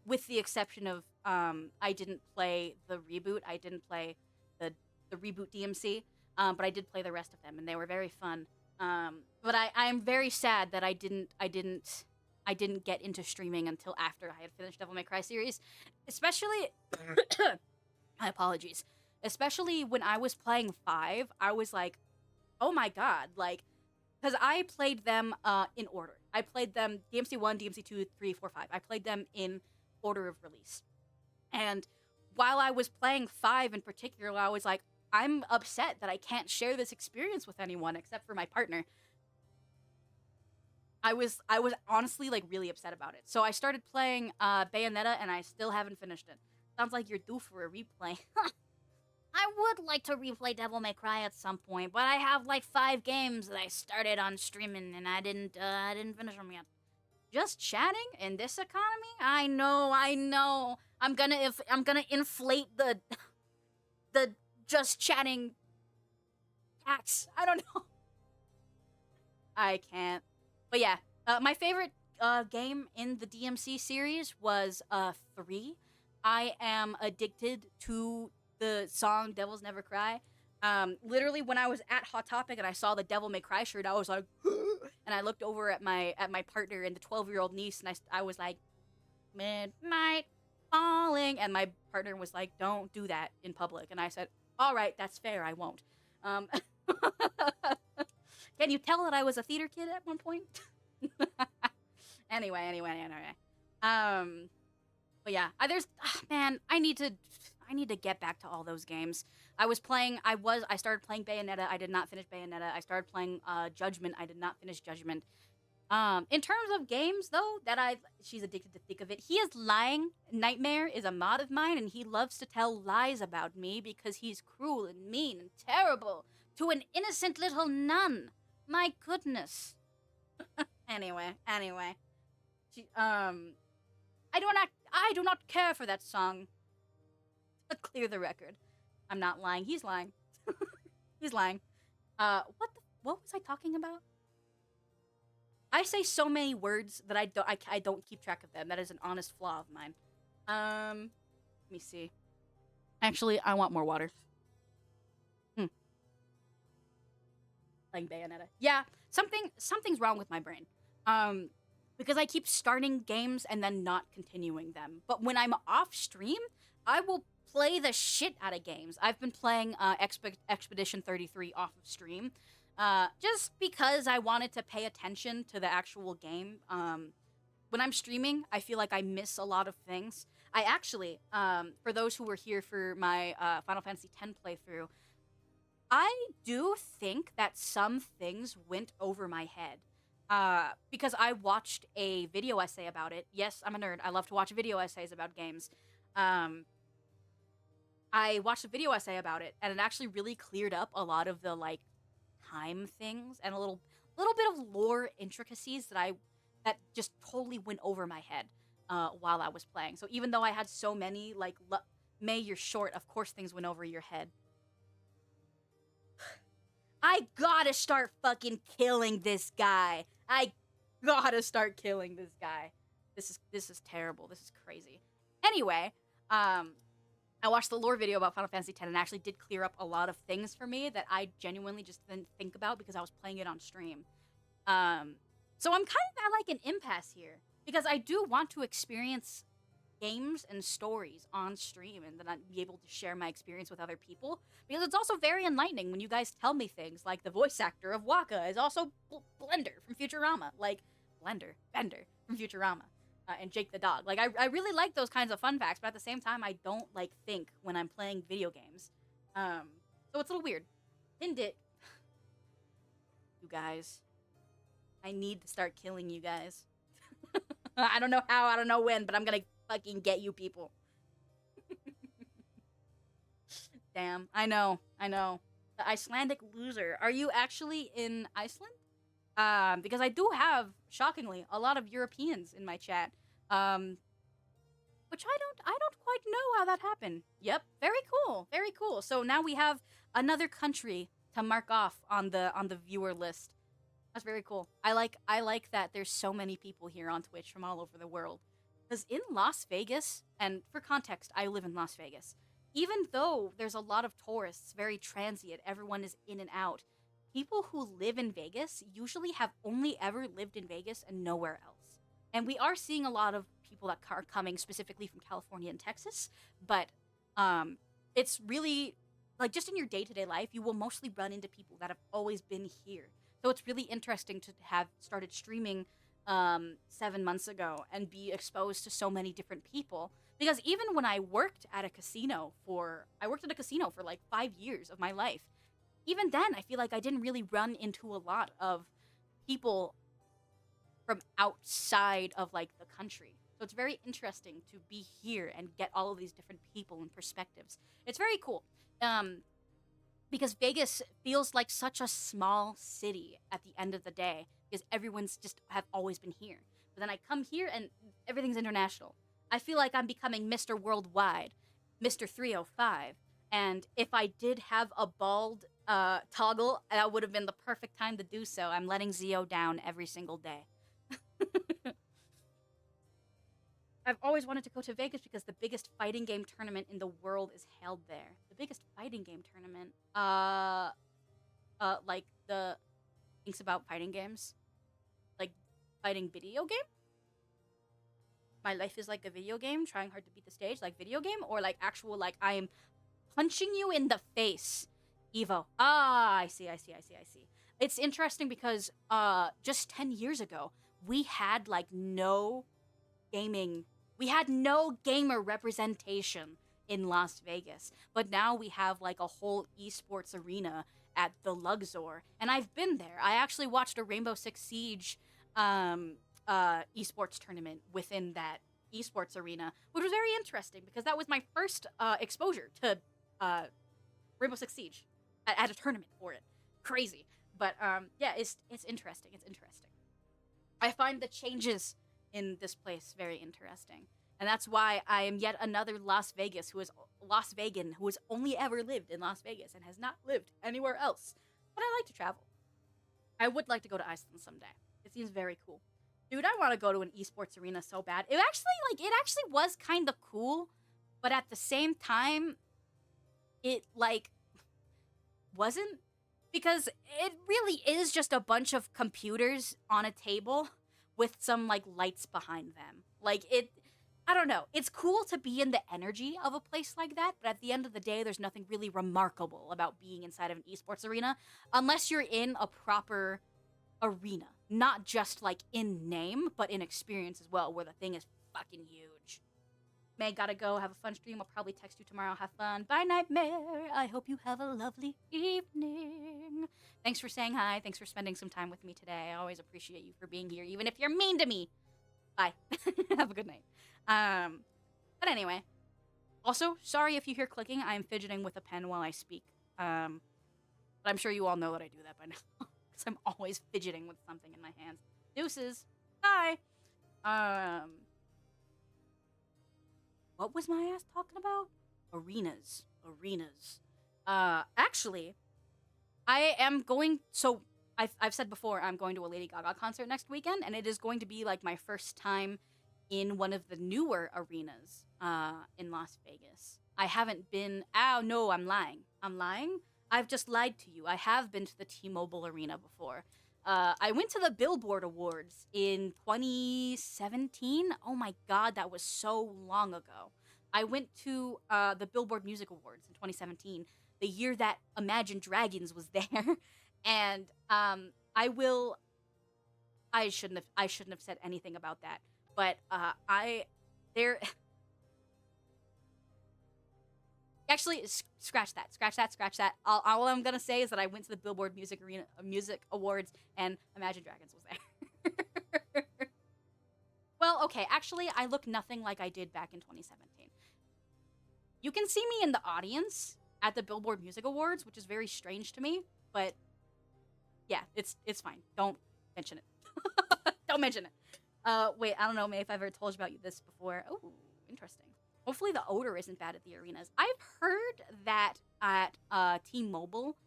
with the exception of I didn't play the reboot. I didn't play the reboot DMC, but I did play the rest of them, and they were very fun. But I'm very sad that I didn't get into streaming until after I had finished Devil May Cry series, especially. My apologies. Especially when I was playing 5, I was like, oh my god, like, because I played them in order. I played them DMC 1, DMC 2, 3, 4, 5. I played them in order of release. And while I was playing 5 in particular, I was like, I'm upset that I can't share this experience with anyone except for my partner. I was honestly like really upset about it. So I started playing Bayonetta, and I still haven't finished it. Sounds like you're due for a replay. I would like to replay Devil May Cry at some point, but I have like 5 games that I started on streaming and I didn't finish them yet. Just chatting in this economy? I know. I'm gonna inflate the just chatting tax. I don't know. I can't. But yeah, my favorite game in the DMC series was 3. I am addicted to the song Devils Never Cry. Literally, when I was at Hot Topic and I saw the Devil May Cry shirt, I was like, and I looked over at my partner and the 12-year-old niece, and I was like, midnight falling, and my partner was like, don't do that in public, and I said, all right, that's fair, I won't. Can you tell that I was a theater kid at one point? Anyway. But yeah, man, I need to get back to all those games. I started playing Bayonetta. I did not finish Bayonetta. I started playing Judgment. I did not finish Judgment. In terms of games, though, she's addicted to think of it. He is lying. Nightmare is a mod of mine, and he loves to tell lies about me because he's cruel and mean and terrible to an innocent little nun. My goodness. Anyway. I do not care for that song. To clear the record. I'm not lying. He's lying. He's lying. What was I talking about? I say so many words that I don't keep track of them. That is an honest flaw of mine. Let me see. Actually, I want more water. Like Bayonetta. Yeah, something's wrong with my brain. Because I keep starting games and then not continuing them. But when I'm off stream, I will play the shit out of games. I've been playing Expedition 33 off of stream, just because I wanted to pay attention to the actual game. When I'm streaming, I feel like I miss a lot of things. I actually, for those who were here for my Final Fantasy X playthrough, I do think that some things went over my head. Because I watched a video essay about it. Yes, I'm a nerd. I love to watch video essays about games. I watched a video essay about it, and it actually really cleared up a lot of the like time things and a little bit of lore intricacies that just totally went over my head while I was playing. So even though I had so many May, you're short. Of course, things went over your head. I gotta start fucking killing this guy. I gotta start killing this guy. This is terrible. This is crazy. Anyway, I watched the lore video about Final Fantasy X and actually did clear up a lot of things for me that I genuinely just didn't think about because I was playing it on stream. So I'm kind of at like an impasse here because I do want to experience games and stories on stream and then I'd be able to share my experience with other people because it's also very enlightening when you guys tell me things like the voice actor of Waka is also Blender from Futurama, like Bender from Futurama, and Jake the dog. Like I really like those kinds of fun facts, but at the same time I don't like think when I'm playing video games. So it's a little weird. Pinned it. You guys, I need to start killing you guys. I don't know how, I don't know when, but I'm gonna fucking get you people. Damn, I know. The Icelandic loser. Are you actually in Iceland? Because I do have, shockingly, a lot of Europeans in my chat. Which I don't quite know how that happened. Yep, very cool. So now we have another country to mark off on the viewer list. That's very cool. I like that there's so many people here on Twitch from all over the world. Because in Las Vegas, and for context, I live in Las Vegas, even though there's a lot of tourists, very transient, everyone is in and out, people who live in Vegas usually have only ever lived in Vegas and nowhere else. And we are seeing a lot of people that are coming specifically from California and Texas, but it's really, like, just in your day-to-day life, you will mostly run into people that have always been here. So it's really interesting to have started streaming 7 months ago and be exposed to so many different people. Because even when I worked at a casino for like 5 years of my life, even then I feel like I didn't really run into a lot of people from outside of like the country. So it's very interesting to be here and get all of these different people and perspectives. It's very cool. Because Vegas feels like such a small city at the end of the day because everyone's just have always been here. But then I come here and everything's international. I feel like I'm becoming Mr. Worldwide, Mr. 305. And if I did have a bald toggle, that would have been the perfect time to do so. I'm letting Zio down every single day. I've always wanted to go to Vegas because the biggest fighting game tournament in the world is held there. The biggest fighting game tournament? Like the things about fighting games? Like fighting video game? My life is like a video game, trying hard to beat the stage, like video game? Or like actual, like I am punching you in the face, Evo. Ah, I see. It's interesting because just 10 years ago, we had like no gamer representation in Las Vegas. But now we have like a whole esports arena at the Luxor. And I've been there. I actually watched a Rainbow Six Siege esports tournament within that esports arena, which was very interesting because that was my first exposure to Rainbow Six Siege at a tournament for it. Crazy. But yeah, it's interesting. It's interesting. I find the changes in this place very interesting. And that's why I am yet another Las Vegan who has only ever lived in Las Vegas and has not lived anywhere else. But I like to travel. I would like to go to Iceland someday. It seems very cool. Dude, I want to go to an esports arena so bad. It actually was kind of cool, but at the same time, it wasn't, because it really is just a bunch of computers on a table with some like lights behind them. I don't know. It's cool to be in the energy of a place like that, but at the end of the day, there's nothing really remarkable about being inside of an esports arena unless you're in a proper arena. Not just like in name, but in experience as well, where the thing is fucking huge. May, gotta go. Have a fun stream. I'll probably text you tomorrow. Have fun. Bye, Nightmare. I hope you have a lovely evening. Thanks for saying hi. Thanks for spending some time with me today. I always appreciate you for being here, even if you're mean to me. Bye. Have a good night. But anyway. Also, sorry if you hear clicking. I am fidgeting with a pen while I speak. But I'm sure you all know that I do that by now. Because I'm always fidgeting with something in my hands. Deuces. Bye. What was my ass talking about? Arenas. Actually, I am going. So I've said before I'm going to a Lady Gaga concert next weekend, and it is going to be like my first time in one of the newer arenas in Las Vegas. I haven't been. Oh no, I'm lying. I'm lying. I've just lied to you. I have been to the T-Mobile Arena before. I went to the Billboard Awards in 2017. Oh my god, that was so long ago. I went to the Billboard Music Awards in 2017, the year that Imagine Dragons was there, and I will. I shouldn't have said anything about that, but I there actually scratch that, scratch that, scratch that. All I'm gonna say is that I went to the Billboard Music Awards, and Imagine Dragons was there. Well, okay, actually, I look nothing like I did back in 2017. You can see me in the audience at the Billboard Music Awards, which is very strange to me, but yeah, it's fine. Don't mention it. Don't mention it. Wait, I don't know, May, if I've ever told you about this before. Oh, interesting. Hopefully the odor isn't bad at the arenas. I've heard that at T-Mobile,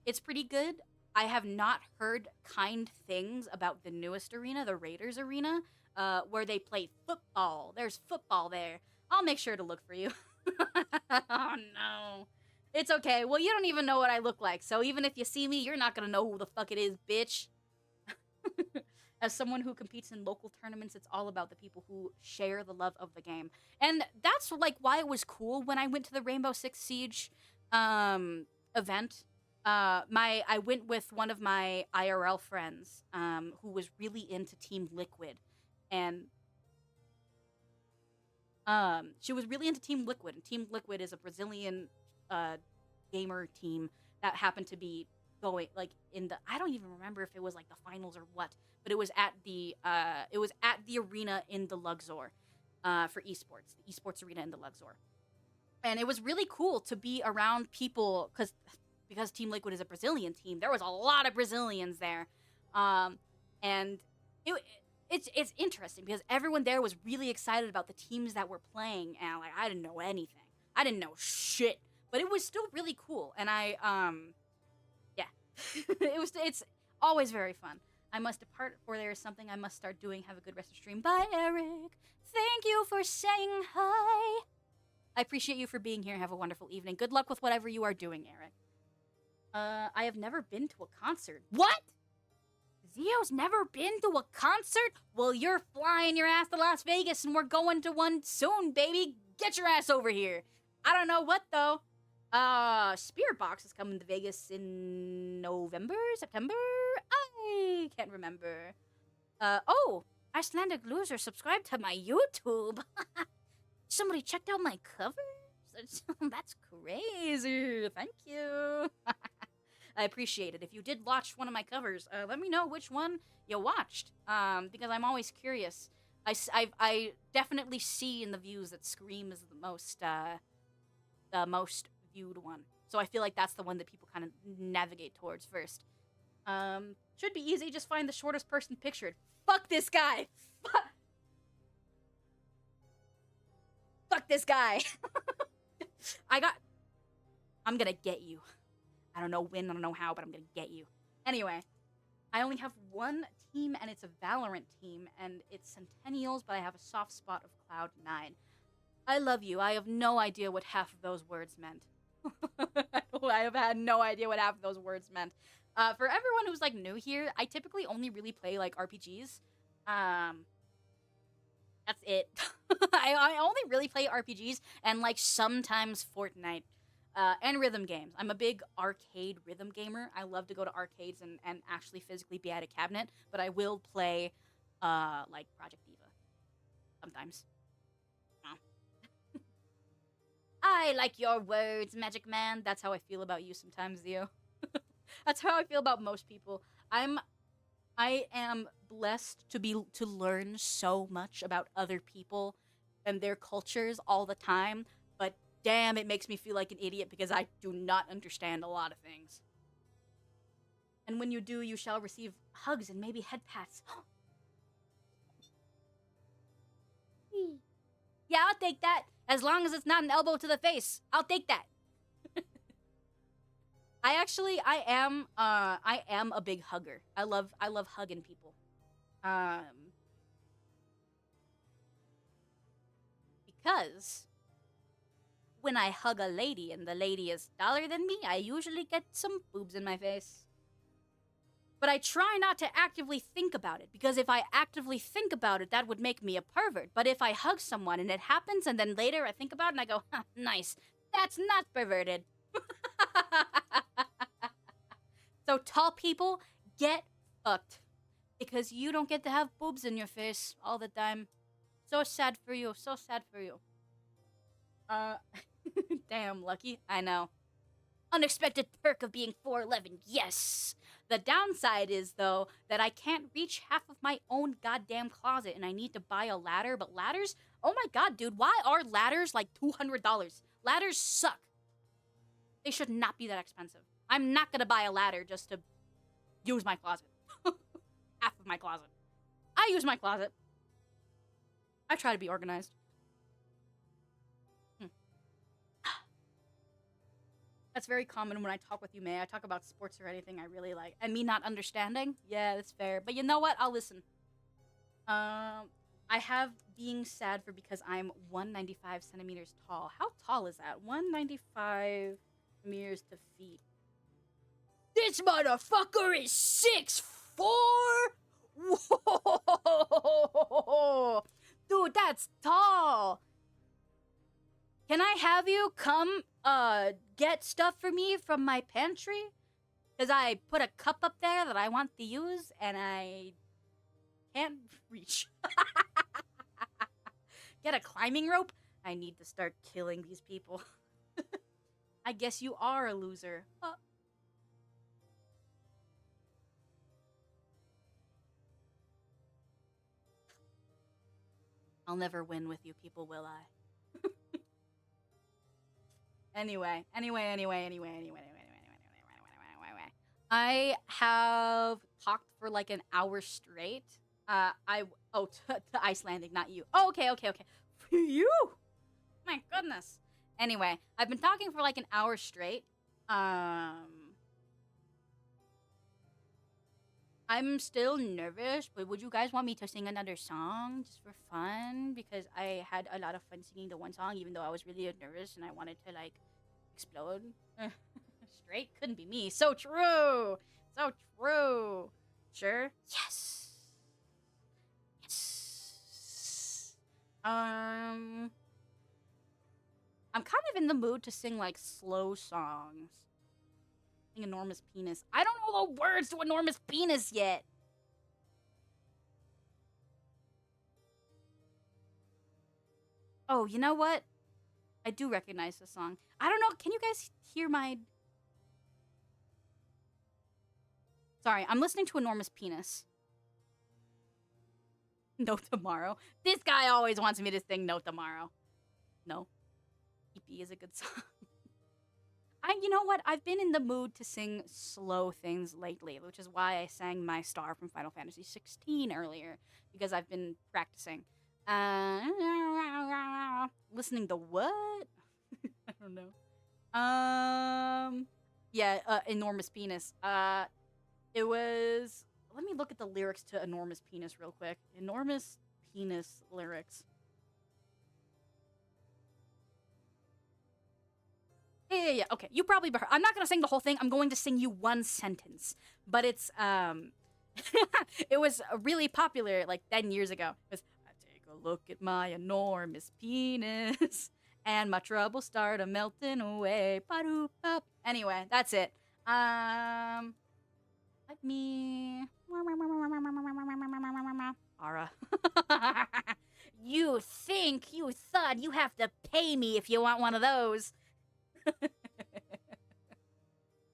it's pretty good. I have not heard kind things about the newest arena, the Raiders arena, where they play football. There's football there. I'll make sure to look for you. Oh no. It's okay. Well, you don't even know what I look like, so even if you see me, you're not gonna know who the fuck it is, bitch. As someone who competes in local tournaments, it's all about the people who share the love of the game. And that's like why it was cool when I went to the Rainbow Six Siege event. I went with one of my IRL friends who was really into Team Liquid, and she was really into Team Liquid. And Team Liquid is a Brazilian gamer team that happened to be going like in the, I don't even remember if it was like the finals or what, but it was at the arena in the Luxor for esports, the esports arena in the Luxor. And it was really cool to be around people because Team Liquid is a Brazilian team. There was a lot of Brazilians there. And it it's interesting because everyone there was really excited about the teams that were playing, and like I didn't know anything. I didn't know shit, but it was still really cool. And yeah, it's always very fun. I must depart, for there is something I must start doing. Have a good rest of stream. Bye, Eric. Thank you for saying hi. I appreciate you for being here. Have a wonderful evening. Good luck with whatever you are doing, Eric. I have never been to a concert. What? Zio's never been to a concert? Well, you're flying your ass to Las Vegas and we're going to one soon, baby. Get your ass over here. I don't know what, though. Spirit Box is coming to Vegas in November, September? I can't remember. Oh, Icelandic Loser, subscribe to my YouTube. Somebody checked out my covers? That's crazy. Thank you. I appreciate it. If you did watch one of my covers, let me know which one you watched, because I'm always curious. I definitely see in the views that Scream is the most viewed one. So I feel like that's the one that people kind of navigate towards first. Should be easy. Just find the shortest person pictured. Fuck this guy. Fuck this guy. I'm gonna get you. I don't know when, I don't know how, but I'm gonna get you. Anyway, I only have one team, and it's a Valorant team, and it's Centennials, but I have a soft spot of Cloud9. I love you. I have no idea what half of those words meant. I have had no idea what half of those words meant. For everyone who's like new here, I typically only really play like RPGs. That's it. I only really play RPGs and like sometimes Fortnite. And rhythm games. I'm a big arcade rhythm gamer. I love to go to arcades and actually physically be at a cabinet, but I will play like Project Diva sometimes. I like your words, Magic Man. That's how I feel about you sometimes, Theo. That's how I feel about most people. I am blessed to learn so much about other people and their cultures all the time, but damn, it makes me feel like an idiot because I do not understand a lot of things. And when you do, you shall receive hugs and maybe head pats. Yeah, I'll take that. As long as it's not an elbow to the face. I'll take that. I am a big hugger. I love hugging people. Because when I hug a lady and the lady is taller than me, I usually get some boobs in my face. But I try not to actively think about it, because if I actively think about it, that would make me a pervert. But if I hug someone and it happens, and then later I think about it and I go, huh, nice, that's not perverted. So tall people, get fucked. Because you don't get to have boobs in your face all the time. So sad for you, so sad for you. Damn, Lucky, I know. Unexpected perk of being 4'11", yes! The downside is, though, that I can't reach half of my own goddamn closet and I need to buy a ladder, but ladders? Oh my god, dude, why are ladders like $200? Ladders suck. They should not be that expensive. I'm not gonna buy a ladder just to use my closet. Half of my closet. I use my closet. I try to be organized. That's very common when I talk with you, May. I talk about sports or anything I really like. And me not understanding? Yeah, that's fair. But you know what? I'll listen. I have being sad for because I'm 195 centimeters tall. How tall is that? 195 meters to feet. This motherfucker is 6'4"? Whoa! Dude, that's tall! Can I have you come, get stuff for me from my pantry? Because I put a cup up there that I want to use, and I can't reach. Get a climbing rope? I need to start killing these people. I guess you are a loser. I'll never win with you people, will I? Anyway. I have talked for like an hour straight. To Icelandic, not you. Oh, okay. For you? My goodness. Anyway, I've been talking for like an hour straight. I'm still nervous, but would you guys want me to sing another song just for fun? Because I had a lot of fun singing the one song, even though I was really nervous and I wanted to, like, explode. Straight? Couldn't be me. So true! So true! Sure? Yes! I'm kind of in the mood to sing, like, slow songs. Enormous penis. I don't know the words to enormous penis yet. Oh, you know what? I do recognize this song. I don't know. Can you guys hear my... Sorry, I'm listening to Enormous Penis. No Tomorrow. This guy always wants me to sing No Tomorrow. No. EP is a good song. You know what? I've been in the mood to sing slow things lately, which is why I sang My Star from Final Fantasy 16 earlier, because I've been practicing. Listening to what? I don't know. Enormous Penis. It was... Let me look at the lyrics to Enormous Penis real quick. Enormous Penis lyrics. Yeah. Okay, you probably heard. I'm not gonna sing the whole thing. I'm going to sing you one sentence. But it's, it was really popular, like, 10 years ago. It was, I take a look at my enormous penis, and my troubles start a-melting away. Ba-doop-up. Anyway, that's it. Let me... Ara. You thought you have to pay me if you want one of those.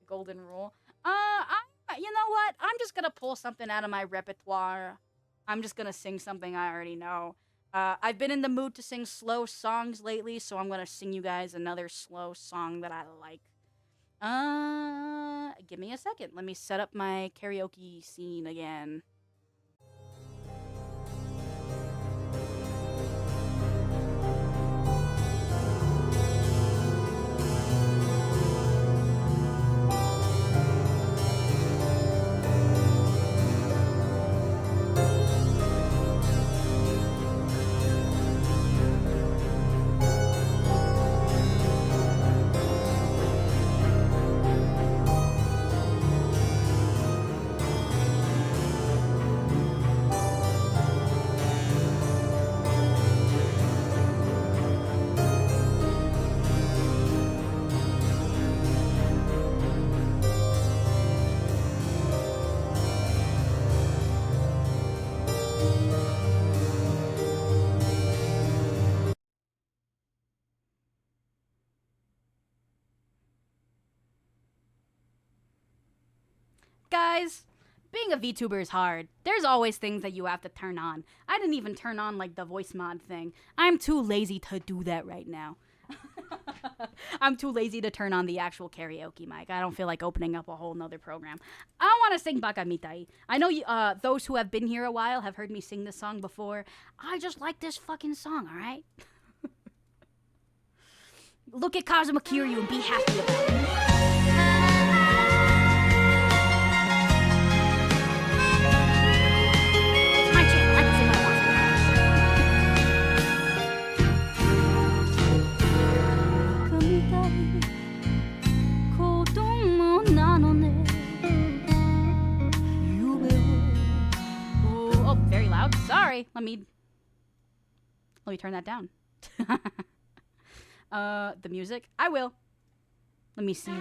Golden rule. You know what? I'm just gonna pull something out of my repertoire. I'm just gonna sing something I already know. I've been in the mood to sing slow songs lately, so I'm gonna sing you guys another slow song that I like. Give me a second. Let me set up my karaoke scene again. guys? Being a VTuber is hard. There's always things that you have to turn on. I didn't even turn on like the voice mod thing. I'm too lazy to do that right now. I'm too lazy to turn on the actual karaoke mic. I don't feel like opening up a whole nother program. I want to sing Baka Mitai. I know those who have been here a while have heard me sing this song before. I just like this fucking song, alright? Look at Kazuma Kiryu and be happy about it. Sorry, let me turn that down. The music, I will. Let me see.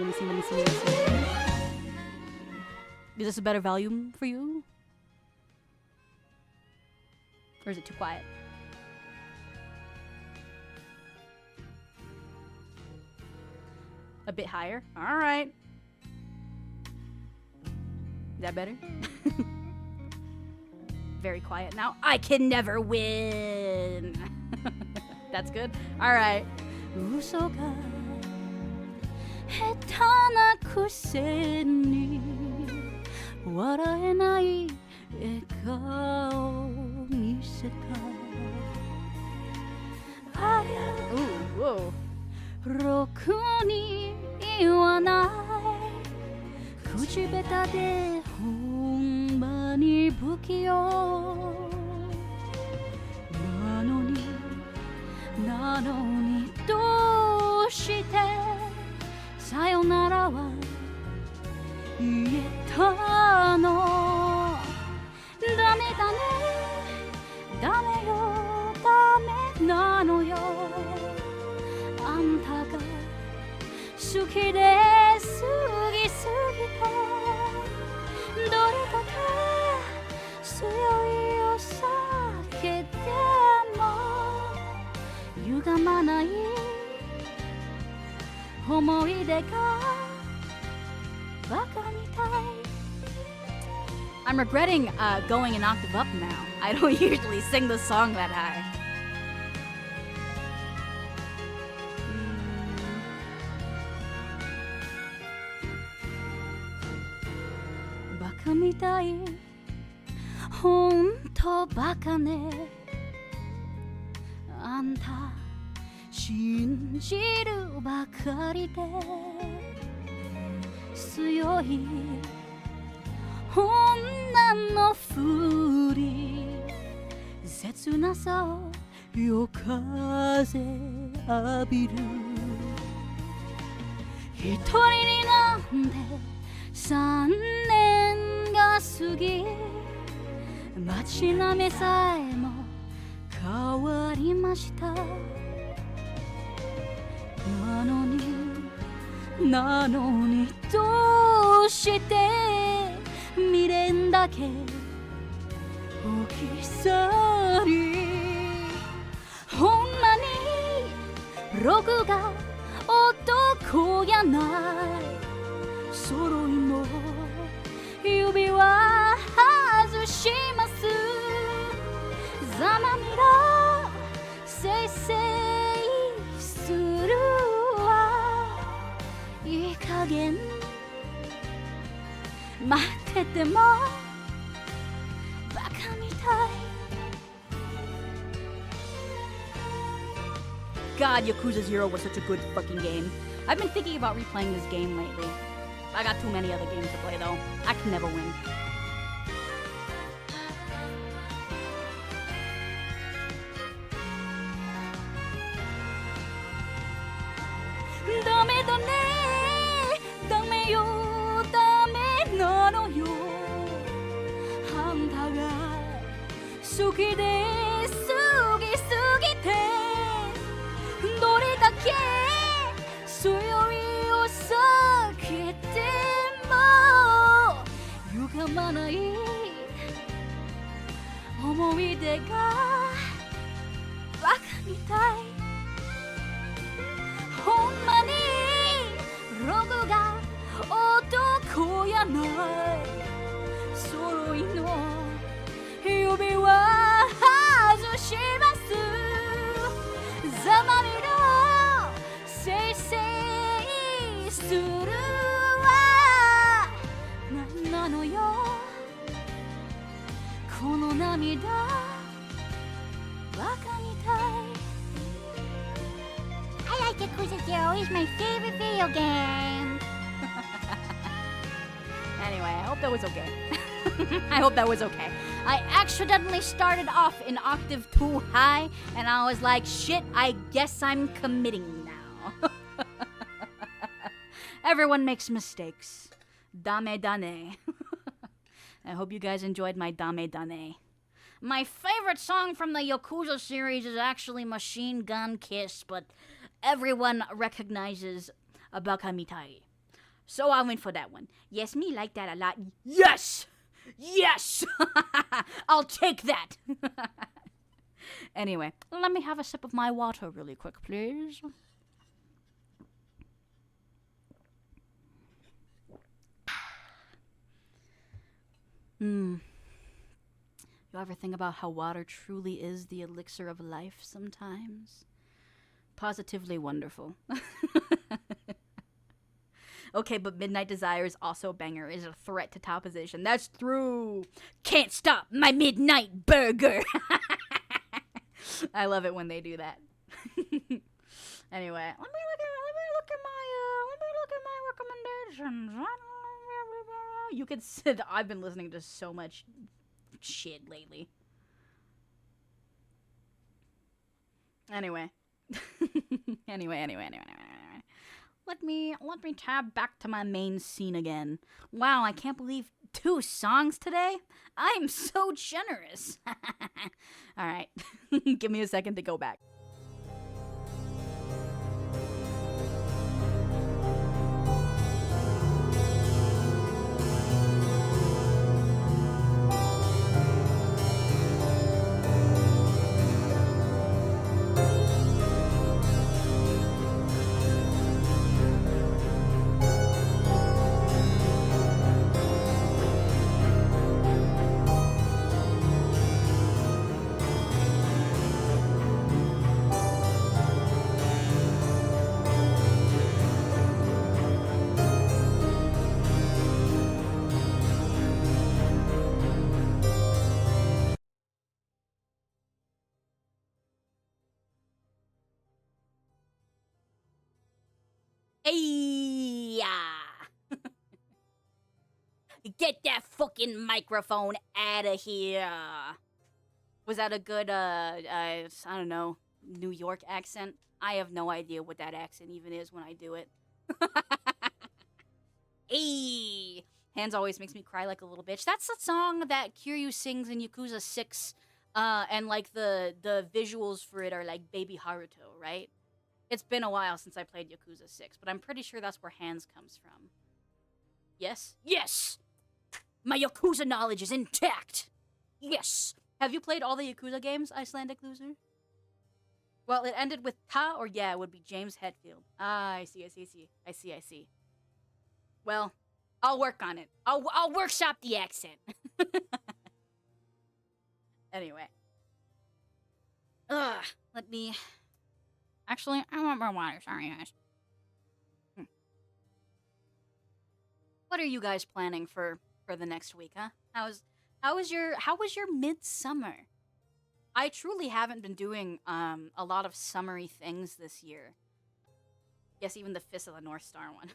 Is this a better volume for you? Or is it too quiet? A bit higher? Alright. Is that better? Very quiet now. I can never win. That's good. All right. 嘘が下手なくせに笑えない笑顔見せた。ろくに言わない口下手でほんまに不器用なのにどうしてさよならは言えたの。ダメだねダメよダメなのよあんたが好きで過ぎすぎてどれだけ強いお酒でも歪まない思い出がバカみたい。I'm regretting going an octave up now. I don't usually sing the song that high. Baka mitai, honto baka ne. Anta shinjiru bakari de. Tsuyoi女のふり切なさを夜風浴びる一人になんで3年が過ぎ街並みさえも変わりましたなのにどうして未練だけ置き去りほんまに僕が男やない揃いの指輪外しますざまみろせいせいするわいい加減待っててもバカみたい God, Yakuza 0 was such a good fucking game. I've been thinking about replaying this game lately. I got too many other games to play though. I can never win. Dame da ne, dame yo, dame na no yo. あんたが好きで過ぎすぎてどれだけ強いお酒でも歪まない思い出がバカみたいほんまに僕が男こやない揃いの指は外しますざまみろせいせいするわなんなのよこの涙バカみたい I like Yakuza 0. It's my favorite video game. Anyway, I hope that was okay. I hope that was okay. I accidentally started off an octave too high, and I was like, shit, I guess I'm committing now. Everyone makes mistakes. Dame dane. I hope you guys enjoyed my dame dane. My favorite song from the Yakuza series is actually Machine Gun Kiss, but everyone recognizes Bakamitai. So I went for that one. Yes, me like that a lot. Yes! Yes! I'll take that! Anyway, let me have a sip of my water really quick, please. You ever think about how water truly is the elixir of life sometimes? Positively wonderful. Okay, but Midnight Desire is also a banger. Is a threat to top position. That's true. Can't stop my midnight burger. I love it when they do that. Anyway, let me look at my recommendations. You could sit. I've been listening to so much shit lately. Anyway. Anyway. Let me tab back to my main scene again. Wow, I can't believe 2 songs today. I'm so generous. All right. Give me a second to go back. Hey! Get that fucking microphone out of here. Was that a good, I don't know, New York accent? I have no idea what that accent even is when I do it. Hey! Hands always makes me cry like a little bitch. That's the song that Kiryu sings in Yakuza 6. And like the visuals for it are like Baby Haruto, right? It's been a while since I played Yakuza 6, but I'm pretty sure that's where Hands comes from. Yes? Yes! My Yakuza knowledge is intact! Yes! Have you played all the Yakuza games, Icelandic loser? Well, it ended with Ta or yeah, it would be James Hetfield. Ah, I see. Well, I'll work on it. I'll workshop the accent. Anyway. Let me... Actually, I want more water. Sorry, guys. What are you guys planning for the next week, huh? How was your midsummer? I truly haven't been doing a lot of summery things this year. Yes, even the Fist of the North Star one.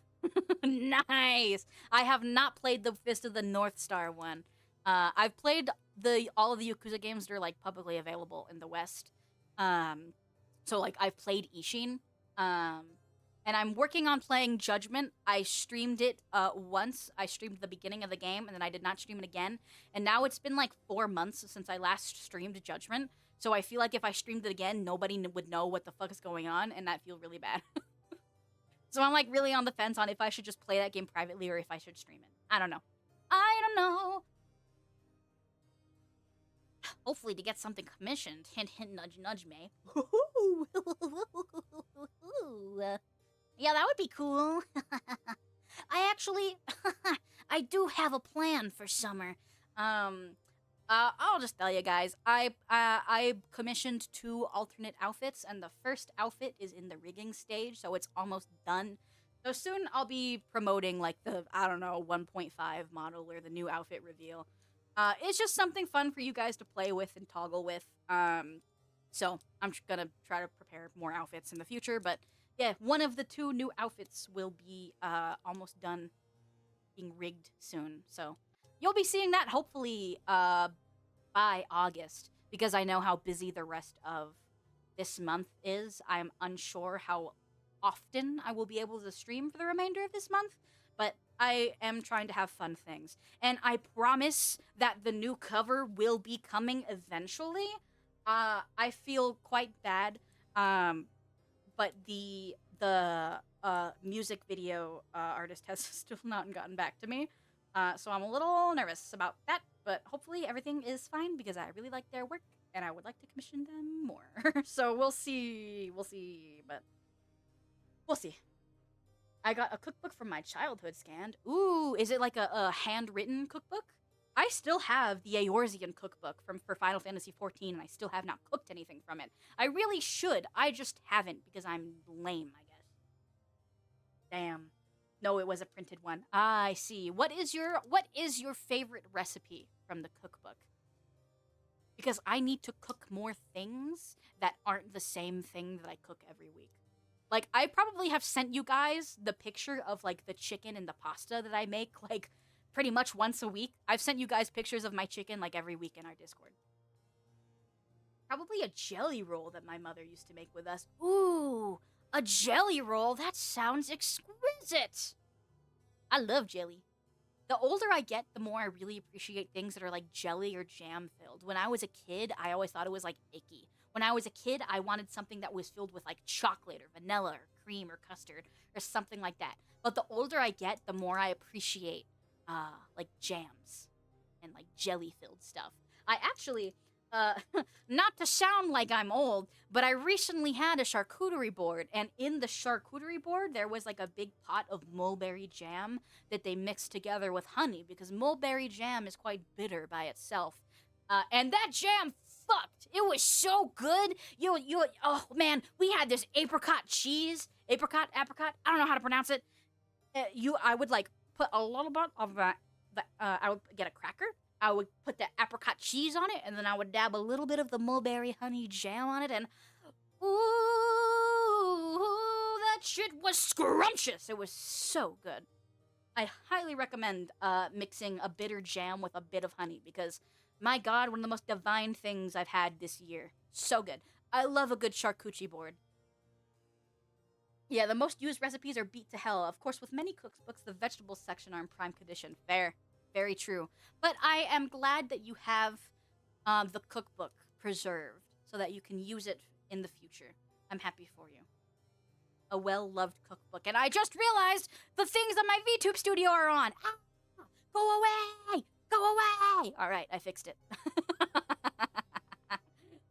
Nice. I have not played the Fist of the North Star one. I've played all of the Yakuza games that are like publicly available in the West. So, like, I've played Ishin, and I'm working on playing Judgment. I streamed it once. I streamed the beginning of the game, and then I did not stream it again. And now it's been, like, 4 months since I last streamed Judgment. So I feel like if I streamed it again, nobody would know what the fuck is going on, and that feels really bad. So I'm, like, really on the fence on if I should just play that game privately or if I should stream it. I don't know. Hopefully to get something commissioned. Hint, hint, nudge, nudge, May. Yeah, that would be cool. I actually, I do have a plan for summer. I'll just tell you guys. I commissioned 2 alternate outfits, and the first outfit is in the rigging stage, so it's almost done. So soon I'll be promoting like the 1.5 model or the new outfit reveal. It's just something fun for you guys to play with and toggle with. So I'm gonna try to prepare more outfits in the future, but yeah, one of the 2 new outfits will be almost done being rigged soon. So you'll be seeing that hopefully by August, because I know how busy the rest of this month is. I'm unsure how often I will be able to stream for the remainder of this month, but I am trying to have fun things. And I promise that the new cover will be coming eventually. I feel quite bad, but the music video artist has still not gotten back to me. So I'm a little nervous about that, but hopefully everything is fine because I really like their work and I would like to commission them more. So we'll see. But we'll see. I got a cookbook from my childhood scanned. Ooh, is it like a handwritten cookbook? I still have the Eorzean cookbook for Final Fantasy XIV, and I still have not cooked anything from it. I really should. I just haven't because I'm lame, I guess. Damn. No, it was a printed one. I see. What is your favorite recipe from the cookbook? Because I need to cook more things that aren't the same thing that I cook every week. Like, I probably have sent you guys the picture of, like, the chicken and the pasta that I make, like, pretty much once a week. I've sent you guys pictures of my chicken, like, every week in our Discord. Probably a jelly roll that my mother used to make with us. Ooh, a jelly roll? That sounds exquisite! I love jelly. The older I get, the more I really appreciate things that are, like, jelly or jam-filled. When I was a kid, I always thought it was, like, icky. When I was a kid, I wanted something that was filled with, like, chocolate or vanilla or cream or custard or something like that. But the older I get, the more I appreciate, like, jams and, like, jelly-filled stuff. I actually, not to sound like I'm old, but I recently had a charcuterie board, and in the charcuterie board, there was, like, a big pot of mulberry jam that they mixed together with honey, because mulberry jam is quite bitter by itself. And that jam fucked. It was so good. Oh man, we had this apricot, I don't know how to pronounce it. I would like put a little bit of I would get a cracker. I would put the apricot cheese on it, and then I would dab a little bit of the mulberry honey jam on it, and ooh, that shit was scrumptious. It was so good. I highly recommend mixing a bitter jam with a bit of honey because, my God, one of the most divine things I've had this year. So good. I love a good charcuterie board. Yeah, the most used recipes are beat to hell. Of course, with many cookbooks, the vegetables section are in prime condition. Fair. Very true. But I am glad that you have the cookbook preserved so that you can use it in the future. I'm happy for you. A well-loved cookbook. And I just realized the things that my VTube studio are on. Ah, go away! Go away! All right, I fixed it.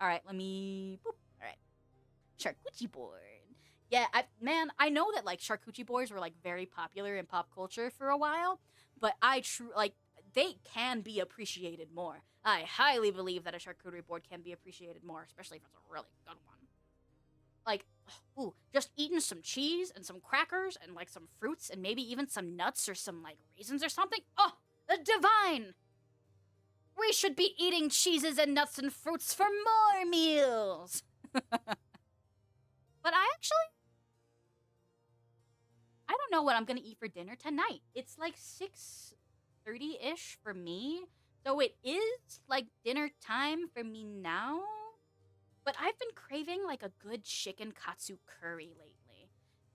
All right, let me... Boop. All right. Charcuterie board. Yeah, I know that, like, charcuterie boards were, like, very popular in pop culture for a while, but they can be appreciated more. I highly believe that a charcuterie board can be appreciated more, especially if it's a really good one. Like, ooh, just eating some cheese and some crackers and, like, some fruits and maybe even some nuts or some, like, raisins or something. Oh, divine! We should be eating cheeses and nuts and fruits for more meals! But I don't know what I'm gonna eat for dinner tonight. It's like 6:30-ish for me, so it is, like, dinner time for me now. But I've been craving, like, a good chicken katsu curry lately.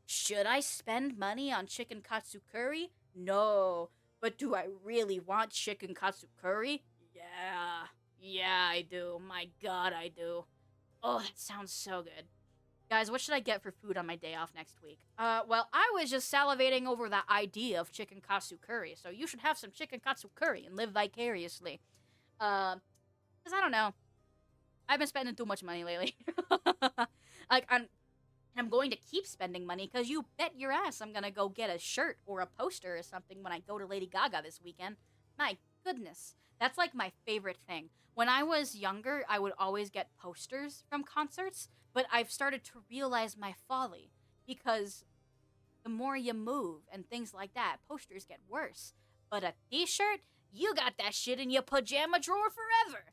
Should I spend money on chicken katsu curry? No. But do I really want chicken katsu curry? Yeah. Yeah, I do. My God, I do. Oh, that sounds so good. Guys, what should I get for food on my day off next week? Well, I was just salivating over the idea of chicken katsu curry, so you should have some chicken katsu curry and live vicariously. Because I don't know. I've been spending too much money lately. Like, And I'm going to keep spending money because you bet your ass I'm going to go get a shirt or a poster or something when I go to Lady Gaga this weekend. My goodness. That's like my favorite thing. When I was younger, I would always get posters from concerts, but I've started to realize my folly because the more you move and things like that, posters get worse. But a t shirt, you got that shit in your pajama drawer forever.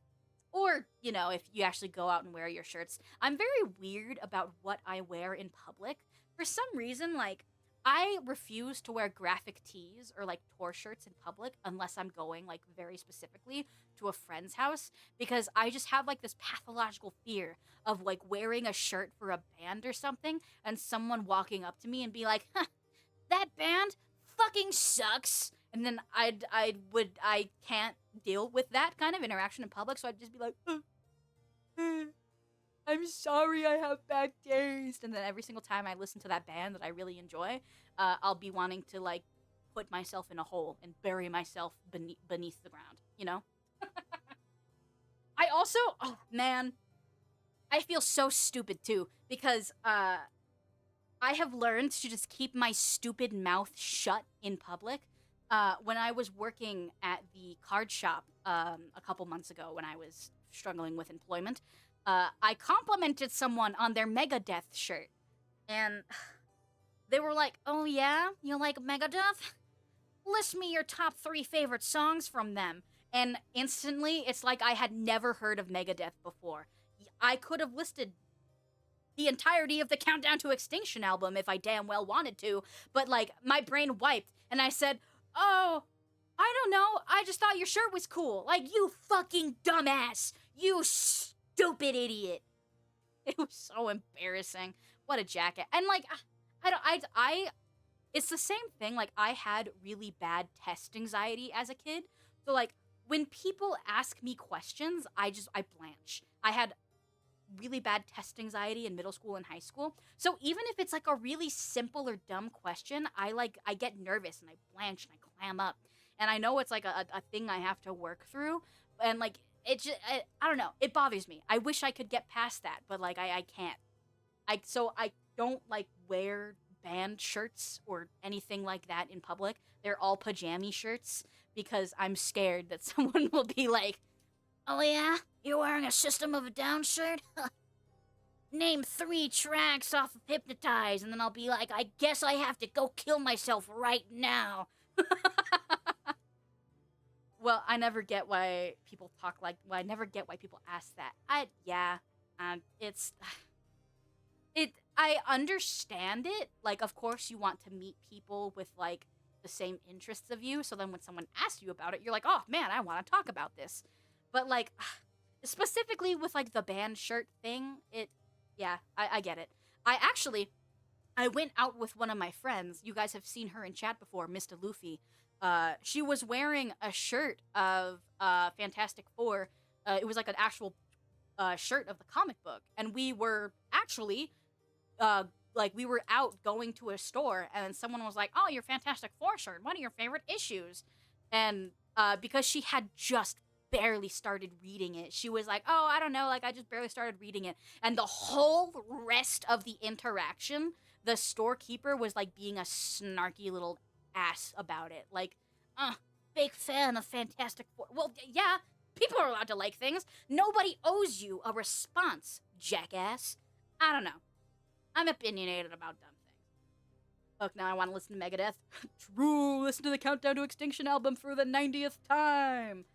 Or, you know, if you actually go out and wear your shirts. I'm very weird about what I wear in public. For some reason, like, I refuse to wear graphic tees or like tour shirts in public unless I'm going like very specifically to a friend's house because I just have like this pathological fear of like wearing a shirt for a band or something and someone walking up to me and be like, huh, that band fucking sucks. And then I can't deal with that kind of interaction in public, so I'd just be like, I'm sorry, I have bad taste. And then every single time I listen to that band that I really enjoy, I'll be wanting to like put myself in a hole and bury myself beneath the ground. You know. I also, oh man, I feel so stupid too because I have learned to just keep my stupid mouth shut in public. When I was working at the card shop a couple months ago when I was struggling with employment, I complimented someone on their Megadeth shirt. And they were like, oh yeah? You like Megadeth? List me your top 3 favorite songs from them. And instantly, it's like I had never heard of Megadeth before. I could have listed the entirety of the Countdown to Extinction album if I damn well wanted to, but like my brain wiped and I said, oh, I don't know, I just thought your shirt was cool. Like, you fucking dumbass. You stupid idiot. It was so embarrassing. What a jacket. And like, it's the same thing. Like, I had really bad test anxiety as a kid. So like, when people ask me questions, I blanch. I had really bad test anxiety in middle school and high school. So even if it's like a really simple or dumb question, I get nervous and I blanch and I clam up. And I know it's like a thing I have to work through. And like it just I don't know, it bothers me. I wish I could get past that, but like I can't. So I don't like wear band shirts or anything like that in public. They're all pajama shirts because I'm scared that someone will be like, oh yeah? You're wearing a System of a Down shirt? Name 3 tracks off of Hypnotize, and then I'll be like, I guess I have to go kill myself right now. Well, I never get why people talk like, well, I never get why people ask that. It's, I understand it. Like, of course you want to meet people with, like, the same interests of you, so then when someone asks you about it, you're like, oh man, I want to talk about this. But like, specifically with like the band shirt thing, I get it. I went out with one of my friends. You guys have seen her in chat before, Mr. Luffy. She was wearing a shirt of Fantastic Four. It was like an actual shirt of the comic book, and we were actually like we were out going to a store, and then someone was like, "Oh, your Fantastic Four shirt. What are your favorite issues?" And because she had just barely started reading it, she was like, oh, I don't know, like I just barely started reading it. And the whole rest of the interaction, the storekeeper was like being a snarky little ass about it. Like, big fan of Fantastic Four. Well, yeah, people are allowed to like things. Nobody owes you a response, jackass. I don't know. I'm opinionated about dumb things. Look, now I want to listen to Megadeth. True, listen to the Countdown to Extinction album for the 90th time.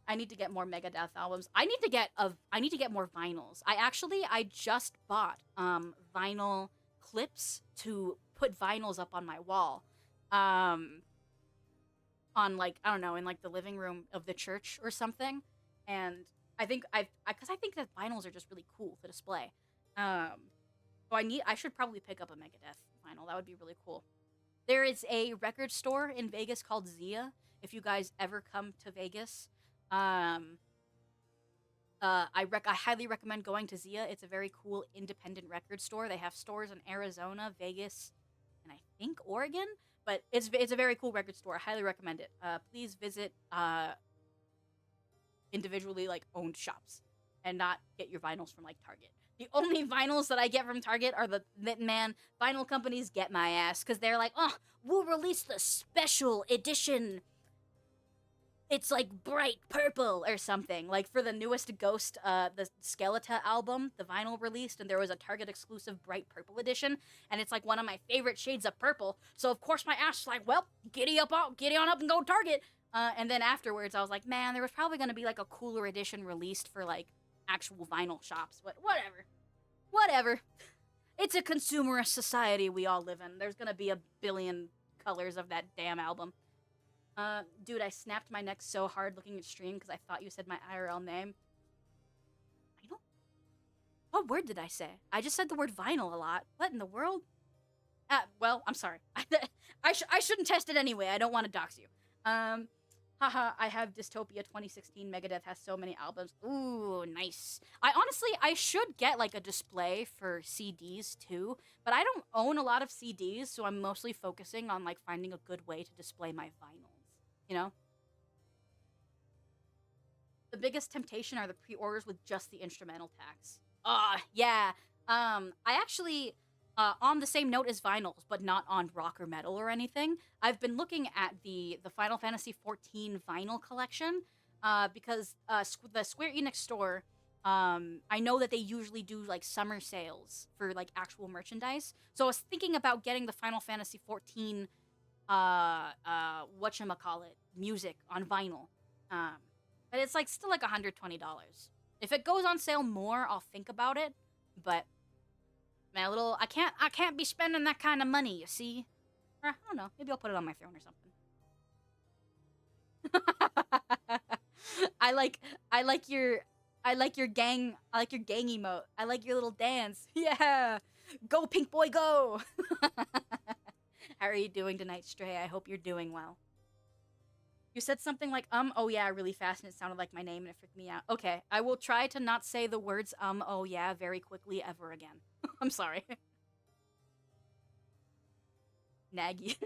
I need to get more Megadeth albums. I need to get more vinyls. I just bought vinyl clips to put vinyls up on my wall. On like, I don't know, in like the living room of the church or something. And I think because I think that vinyls are just really cool to display. So I should probably pick up a Megadeth vinyl. That would be really cool. There is a record store in Vegas called Zia. If you guys ever come to Vegas, I highly recommend going to Zia. It's a very cool independent record store. They have stores in Arizona, Vegas, and I think Oregon. But it's a very cool record store. I highly recommend it. Please visit individually like owned shops. and not get your vinyls from like Target. The only vinyls that I get from Target are man, vinyl companies get my ass because they're like, oh, we'll release the special edition. It's like bright purple or something. Like for the newest Ghost, the Skeleton album, the vinyl released, and there was a Target exclusive bright purple edition, and it's like one of my favorite shades of purple. So of course my ass is like, well, giddy on up and go Target. And then afterwards, I was like, man, there was probably gonna be like a cooler edition released for like actual vinyl shops, but whatever. It's a consumerist society we all live in. There's gonna be a billion colors of that damn album. Dude, I snapped my neck so hard looking at stream because I thought you said my IRL name. Vinyl? What word did I say? I just said the word vinyl a lot. What in the world? Well, I'm sorry. I shouldn't test it anyway. I don't want to dox you. Haha, I have Dystopia 2016. Megadeth has so many albums. Ooh, nice. I should get like a display for CDs too, but I don't own a lot of CDs, so I'm mostly focusing on like finding a good way to display my vinyls. You know? The biggest temptation are the pre-orders with just the instrumental tax. Yeah. I actually, on the same note as vinyls, but not on rock or metal or anything, I've been looking at the Final Fantasy XIV vinyl collection, because the Square Enix store, I know that they usually do like summer sales for like actual merchandise. So I was thinking about getting the Final Fantasy XIV, whatchamacallit, music on vinyl. But it's like still like $120. If it goes on sale more, I'll think about it. But man, I can't be spending that kind of money, you see? Or, I don't know, maybe I'll put it on my throne or something. I like your gang emote. I like your little dance. Yeah. Go Pink Boy go. How are you doing tonight, Stray? I hope you're doing well. You said something like, oh yeah, really fast, and it sounded like my name, and it freaked me out. Okay, I will try to not say the words, oh yeah, very quickly ever again. I'm sorry. Naggy.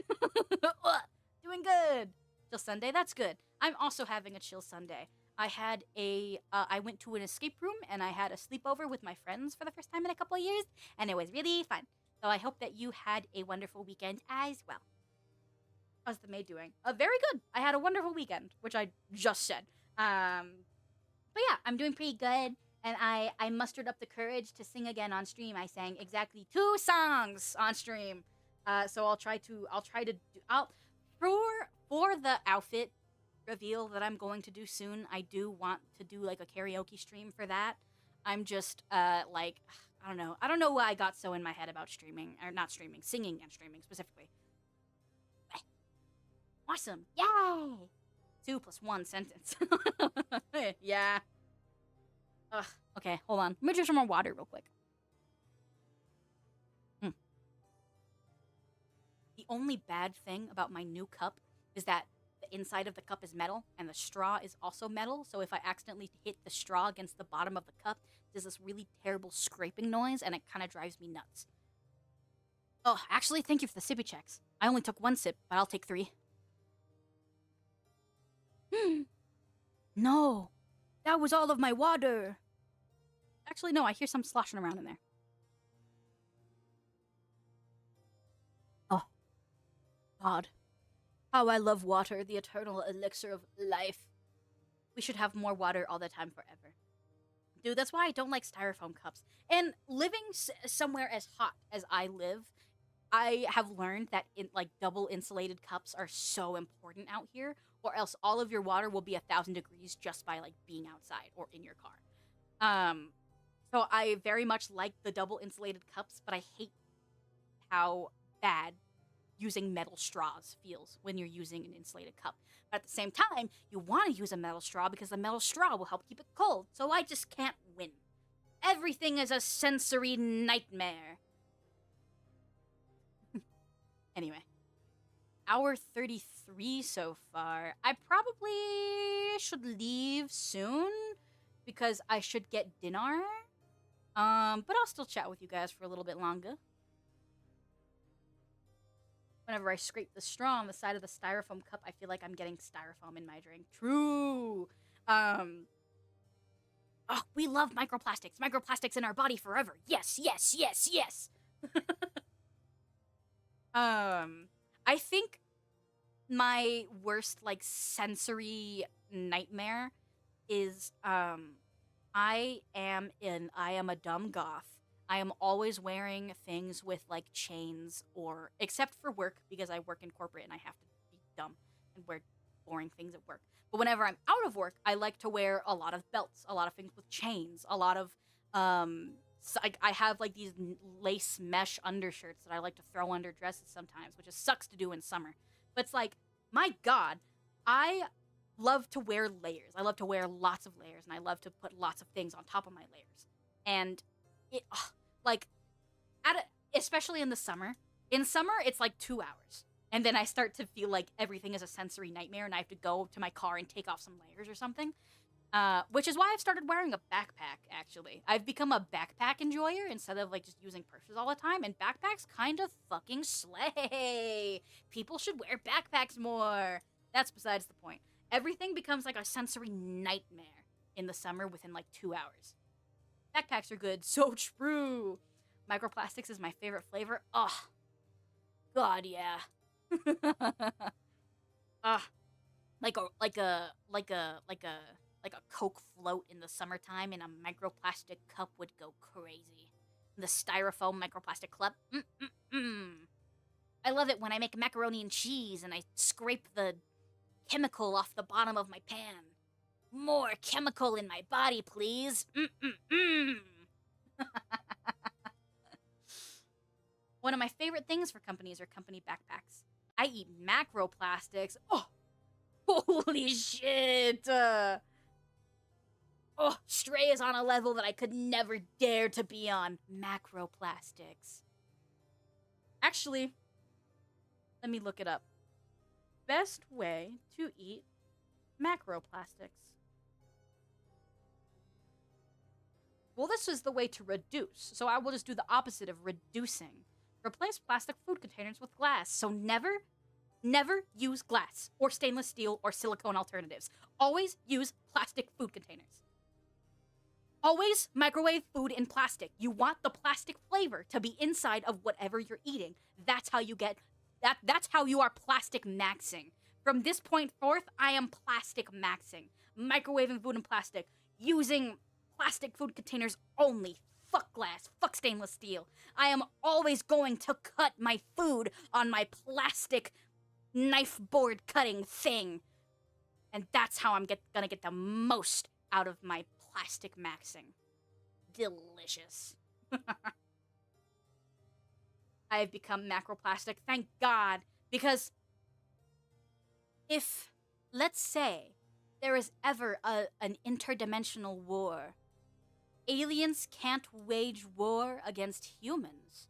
Doing good. Chill Sunday, that's good. I'm also having a chill Sunday. I went to an escape room, and I had a sleepover with my friends for the first time in a couple of years, and it was really fun. So I hope that you had a wonderful weekend as well. How's the maid doing? Very good. I had a wonderful weekend, which I just said. But yeah, I'm doing pretty good, and I mustered up the courage to sing again on stream. I sang exactly 2 songs on stream. So I'll try to for the outfit reveal that I'm going to do soon. I do want to do like a karaoke stream for that. I'm just like, I don't know why I got so in my head about streaming, or not streaming, singing and streaming specifically. Awesome. Yay! 2 + 1 sentence. Yeah. Ugh. Okay, hold on. Let me drink some more water real quick. The only bad thing about my new cup is that the inside of the cup is metal, and the straw is also metal, so if I accidentally hit the straw against the bottom of the cup, there's this really terrible scraping noise, and it kind of drives me nuts. Oh, actually, thank you for the sippy checks. I only took 1 sip, but I'll take 3. No, that was all of my water. Actually, no, I hear some sloshing around in there. Oh, God. How I love water, the eternal elixir of life. We should have more water all the time forever. Dude, that's why I don't like styrofoam cups. And living somewhere as hot as I live, I have learned that double insulated cups are so important out here, or else all of your water will be 1,000 degrees just by like being outside or in your car. So I very much like the double insulated cups, but I hate how bad using metal straws feels when you're using an insulated cup. But at the same time, you want to use a metal straw because the metal straw will help keep it cold. So I just can't win. Everything is a sensory nightmare. Anyway, hour 33 so far. I probably should leave soon because I should get dinner. But I'll still chat with you guys for a little bit longer. Whenever I scrape the straw on the side of the styrofoam cup, I feel like I'm getting styrofoam in my drink. True. Oh, we love microplastics. Microplastics in our body forever. Yes, yes, yes, yes. I think my worst like sensory nightmare is I am a dumb goth. I am always wearing things with like chains or except for work because I work in corporate and I have to be dumb and wear boring things at work. But whenever I'm out of work, I like to wear a lot of belts, a lot of things with chains, a lot of I have like these lace mesh undershirts that I like to throw under dresses sometimes, which just sucks to do in summer. But it's like, my god, I love to wear layers. I love to wear lots of layers, and I love to put lots of things on top of my layers. And it, like, especially in the summer. In summer, it's like 2 hours, and then I start to feel like everything is a sensory nightmare, and I have to go to my car and take off some layers or something. Which is why I've started wearing a backpack. Actually, I've become a backpack enjoyer instead of like just using purses all the time. And backpacks kind of fucking slay. People should wear backpacks more. That's besides the point. Everything becomes like a sensory nightmare in the summer within like 2 hours. Backpacks are good. So true. Microplastics is my favorite flavor. Oh, God, yeah. Ugh. Like a Coke float in the summertime in a microplastic cup would go crazy. The styrofoam microplastic cup. Mm-mm-mm. I love it when I make macaroni and cheese and I scrape the chemical off the bottom of my pan. More chemical in my body, please. Mm-mm-mm. One of my favorite things for companies are company backpacks. I eat macroplastics. Oh, holy shit. Stray is on a level that I could never dare to be on. Macroplastics. Actually, let me look it up. Best way to eat macroplastics. Well, this is the way to reduce, so I will just do the opposite of reducing. Replace plastic food containers with glass. So never use glass or stainless steel or silicone alternatives. Always use plastic food containers. Always microwave food in plastic. You want the plastic flavor to be inside of whatever you're eating. That's how you get that's how you are plastic maxing. From this point forth, I am plastic maxing. Microwaving food in plastic. Using plastic food containers only. Fuck glass. Fuck stainless steel. I am always going to cut my food on my plastic knife board cutting thing. And that's how I'm gonna get the most out of my plastic maxing. Delicious. I have become macroplastic, thank God. Because if, let's say, there is ever an interdimensional war, aliens can't wage war against humans.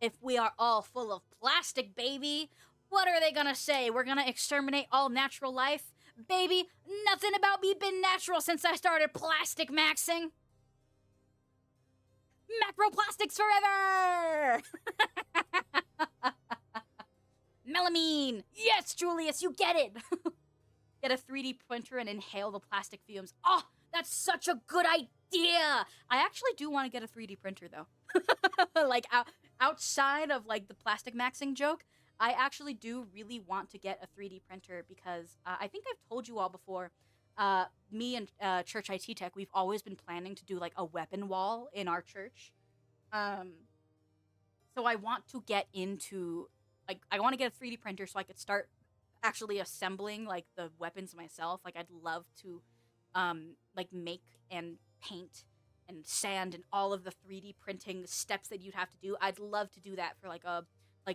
If we are all full of plastic, baby, what are they gonna say? We're gonna exterminate all natural life? Baby, nothing about me been natural since I started plastic maxing. Macroplastics forever! Melamine! Yes, Julius, you get it! Get a 3D printer and inhale the plastic fumes. Oh, that's such a good idea! I actually do want to get a 3D printer, though. Like, outside of, like, the plastic maxing joke, I actually do really want to get a 3D printer because I think I've told you all before, me and Church IT Tech, we've always been planning to do, like, a weapon wall in our church. So I want to get into, like, I want to get a 3D printer so I could start actually assembling, like, the weapons myself. Like, I'd love to, like, make and paint and sand and all of the 3D printing steps that you'd have to do. I'd love to do that for, like,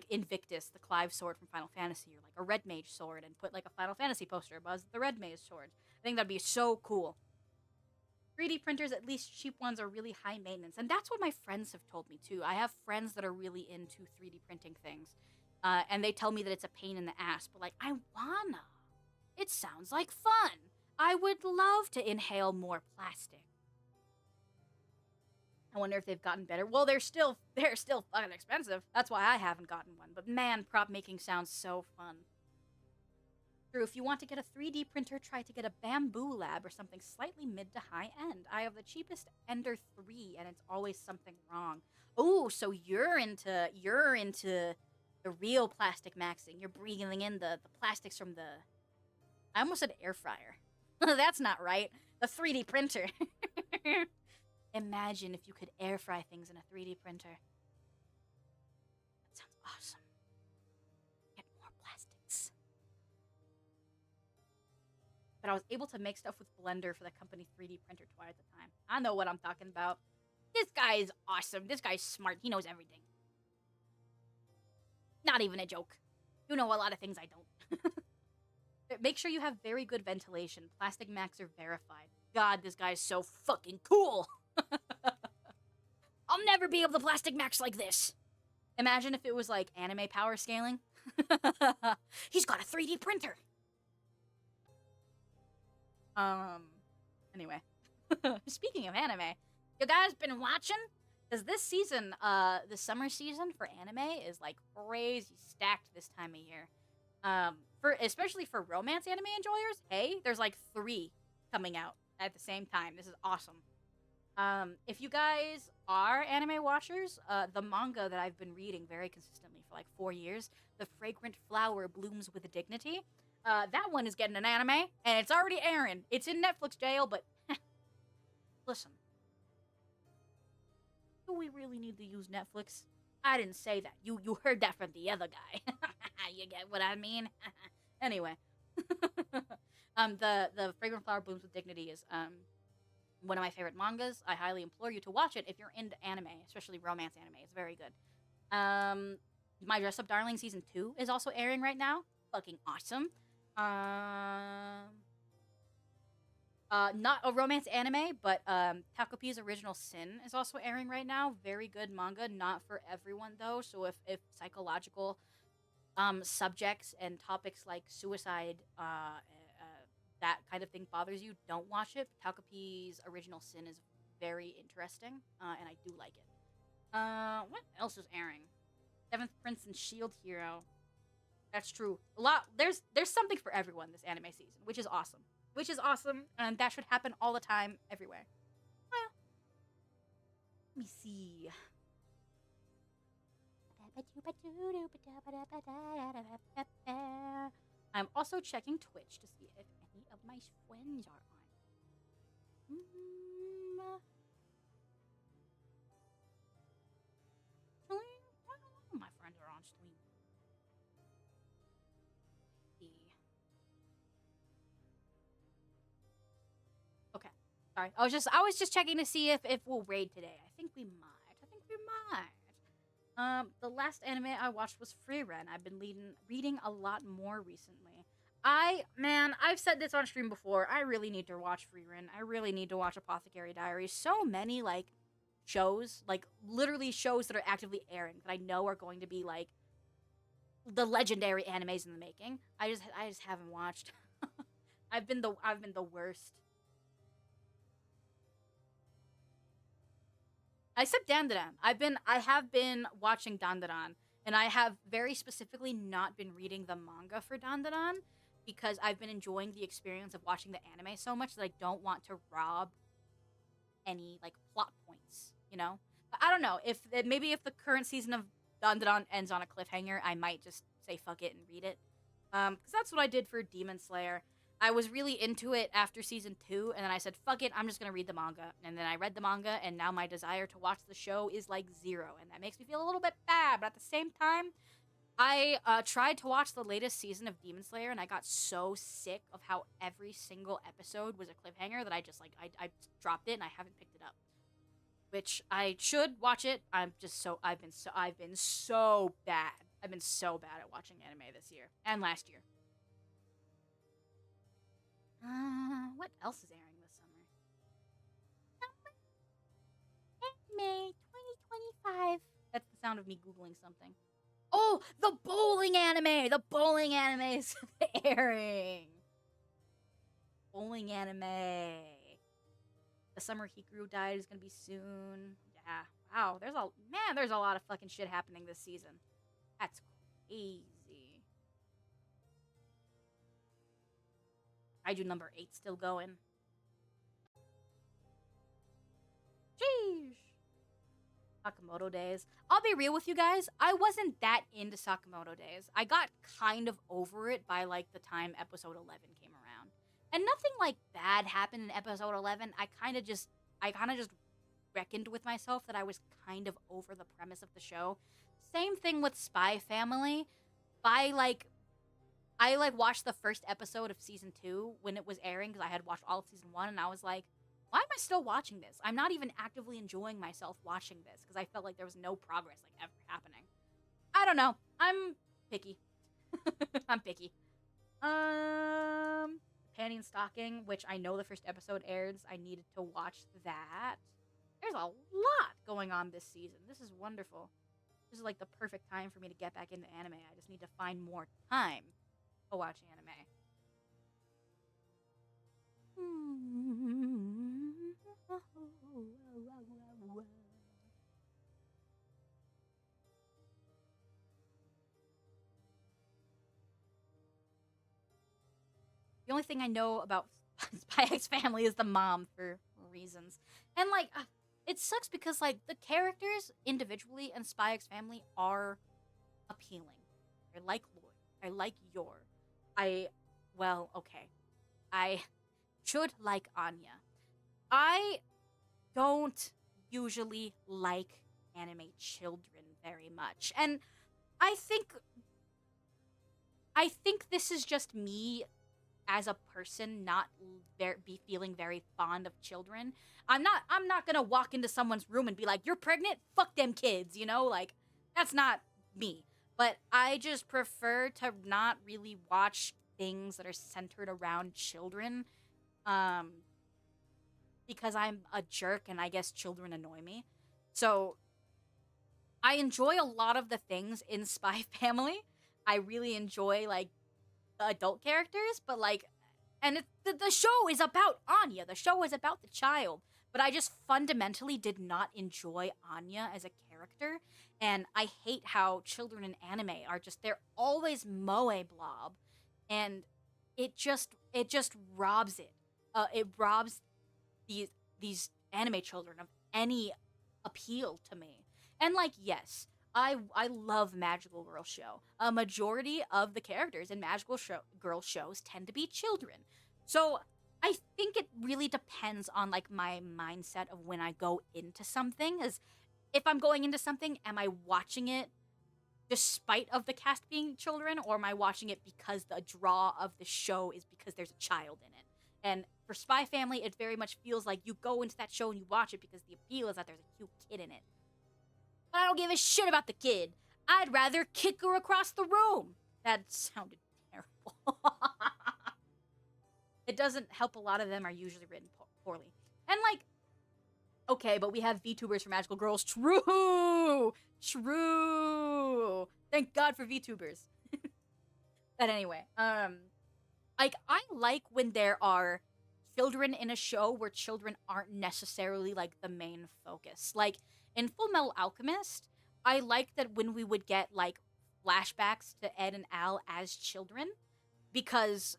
Invictus, the Clive sword from Final Fantasy, or, like, a Red Mage sword, and put, like, a Final Fantasy poster above the Red Mage sword. I think that'd be so cool. 3D printers, at least cheap ones, are really high maintenance. And that's what my friends have told me, too. I have friends that are really into 3D printing things. And they tell me that it's a pain in the ass. But, like, I wanna. It sounds like fun. I would love to inhale more plastic. I wonder if they've gotten better. Well, they're still fucking expensive. That's why I haven't gotten one. But man, prop making sounds so fun. True, if you want to get a 3D printer, try to get a Bamboo Lab or something slightly mid to high end. I have the cheapest Ender 3 and it's always something wrong. Oh, so you're into the real plastic maxing. You're breathing in the plastics from the I almost said air fryer. That's not right. The 3D printer. Imagine if you could air fry things in a 3D printer. That sounds awesome. Get more plastics. But I was able to make stuff with Blender for the company 3D printer toy at the time. I know what I'm talking about. This guy is awesome. This guy's smart. He knows everything. Not even a joke. You know a lot of things I don't. Make sure you have very good ventilation. Plastic Macs are verified. God, this guy's so fucking cool. I'll never be able to Plastic Macs like this. Imagine if it was like anime power scaling. He's got a 3D printer. Anyway. Speaking of anime, you guys been watching? Because this season, the summer season for anime is like crazy stacked this time of year. Especially for romance anime enjoyers, hey, there's like 3 coming out at the same time. This is awesome. If you guys are anime watchers, the manga that I've been reading very consistently for like 4 years, The Fragrant Flower Blooms with Dignity, that one is getting an anime, and it's already airing. It's in Netflix jail, but listen. Do we really need to use Netflix? I didn't say that. You heard that from the other guy. You get what I mean? Anyway. The Fragrant Flower Blooms with Dignity is one of my favorite mangas. I highly implore you to watch it if you're into anime, especially romance anime. It's very good. My Dress Up Darling Season 2 is also airing right now. Fucking awesome. Not a romance anime, but Takopi's Original Sin is also airing right now. Very good manga, not for everyone though. So if psychological subjects and topics like suicide, that kind of thing bothers you, don't watch it. Takopi's Original Sin is very interesting, and I do like it. What else is airing? Seventh Prince and Shield Hero. That's true. A lot. There's something for everyone this anime season, which is awesome. And that should happen all the time, everywhere. Well, let me see. I'm also checking Twitch to see if any of my friends are on. Actually, I don't know if my friends are on stream. Okay. Sorry. I was just checking to see if we'll raid today. I think we might. The last anime I watched was Free Ren. I've been reading a lot more recently. I've said this on stream before. I really need to watch Free Ren. I really need to watch Apothecary Diaries. So many like shows, like literally shows that are actively airing that I know are going to be like the legendary animes in the making. I just haven't watched. I've been the worst. Except Dandadan. I have been watching Dandadan, and I have very specifically not been reading the manga for Dandadan because I've been enjoying the experience of watching the anime so much that I don't want to rob any like plot points, you know? But I don't know maybe if the current season of Dandadan ends on a cliffhanger, I might just say fuck it and read it. Because that's what I did for Demon Slayer. I was really into it after season 2, and then I said, fuck it, I'm just gonna read the manga. And then I read the manga, and now my desire to watch the show is like 0, and that makes me feel a little bit bad, but at the same time, I tried to watch the latest season of Demon Slayer, and I got so sick of how every single episode was a cliffhanger that I just, like, I dropped it, and I haven't picked it up. Which, I should watch it. I've been so bad. I've been so bad at watching anime this year, and last year. What else is airing this summer? Anime 2025. That's the sound of me Googling something. Oh, the bowling anime! The bowling anime is airing. Bowling anime. The summer Hikaru died is gonna be soon. Yeah. Wow. There's a lot of fucking shit happening this season. That's crazy. Kaiju number 8 still going. Sheesh. Sakamoto days. I'll be real with you guys. I wasn't that into Sakamoto days. I got kind of over it by like the time episode 11 came around. And nothing like bad happened in episode 11. I kind of just reckoned with myself that I was kind of over the premise of the show. Same thing with Spy Family. I watched the first episode of season 2 when it was airing because I had watched all of season 1 and I was like, why am I still watching this? I'm not even actively enjoying myself watching this because I felt like there was no progress like ever happening. I don't know. I'm picky. I'm picky. Panty and Stocking, which I know the first episode airs. I needed to watch that. There's a lot going on this season. This is wonderful. This is like the perfect time for me to get back into anime. I just need to find more time to watch anime. The only thing I know about Spy X Family is the mom for reasons. And like it sucks because like the characters individually in Spy X Family are appealing. I like Lloyd. I like Yor. I should like Anya. I don't usually like anime children very much. And I think this is just me as a person not be feeling very fond of children. I'm not gonna walk into someone's room and be like, you're pregnant? Fuck them kids, you know? Like, that's not me. But I just prefer to not really watch things that are centered around children. Because I'm a jerk and I guess children annoy me. So I enjoy a lot of the things in Spy Family. I really enjoy like the adult characters, but like, and the show is about Anya. The show is about the child, but I just fundamentally did not enjoy Anya as a character, and I hate how children in anime are they're always moe blob, and it just robs it. It robs these anime children of any appeal to me. And like, yes, I love Magical Girl Show. A majority of the characters in Girl shows tend to be children. So I think it really depends on like my mindset of when I go into something. As if I'm going into something, am I watching it despite of the cast being children, or am I watching it because the draw of the show is because there's a child in it? And for Spy Family, it very much feels like you go into that show and you watch it because the appeal is that there's a cute kid in it. But I don't give a shit about the kid. I'd rather kick her across the room. That sounded terrible. It doesn't help. A lot of them are usually written poorly. And like, okay, but we have VTubers for Magical Girls. True. Thank God for VTubers. But anyway, like, I like when there are children in a show where children aren't necessarily like the main focus. Like in Full Metal Alchemist, I like that when we would get like flashbacks to Ed and Al as children, because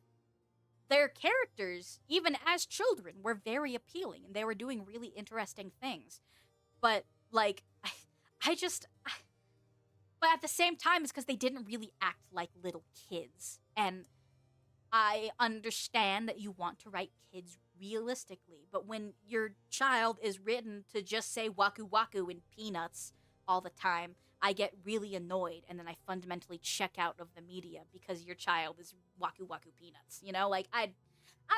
their characters, even as children, were very appealing and they were doing really interesting things. But like, but at the same time, it's because they didn't really act like little kids. And I understand that you want to write kids realistically, but when your child is written to just say waku waku and peanuts all the time, I get really annoyed, and then I fundamentally check out of the media because your child is waku waku peanuts. You know, like I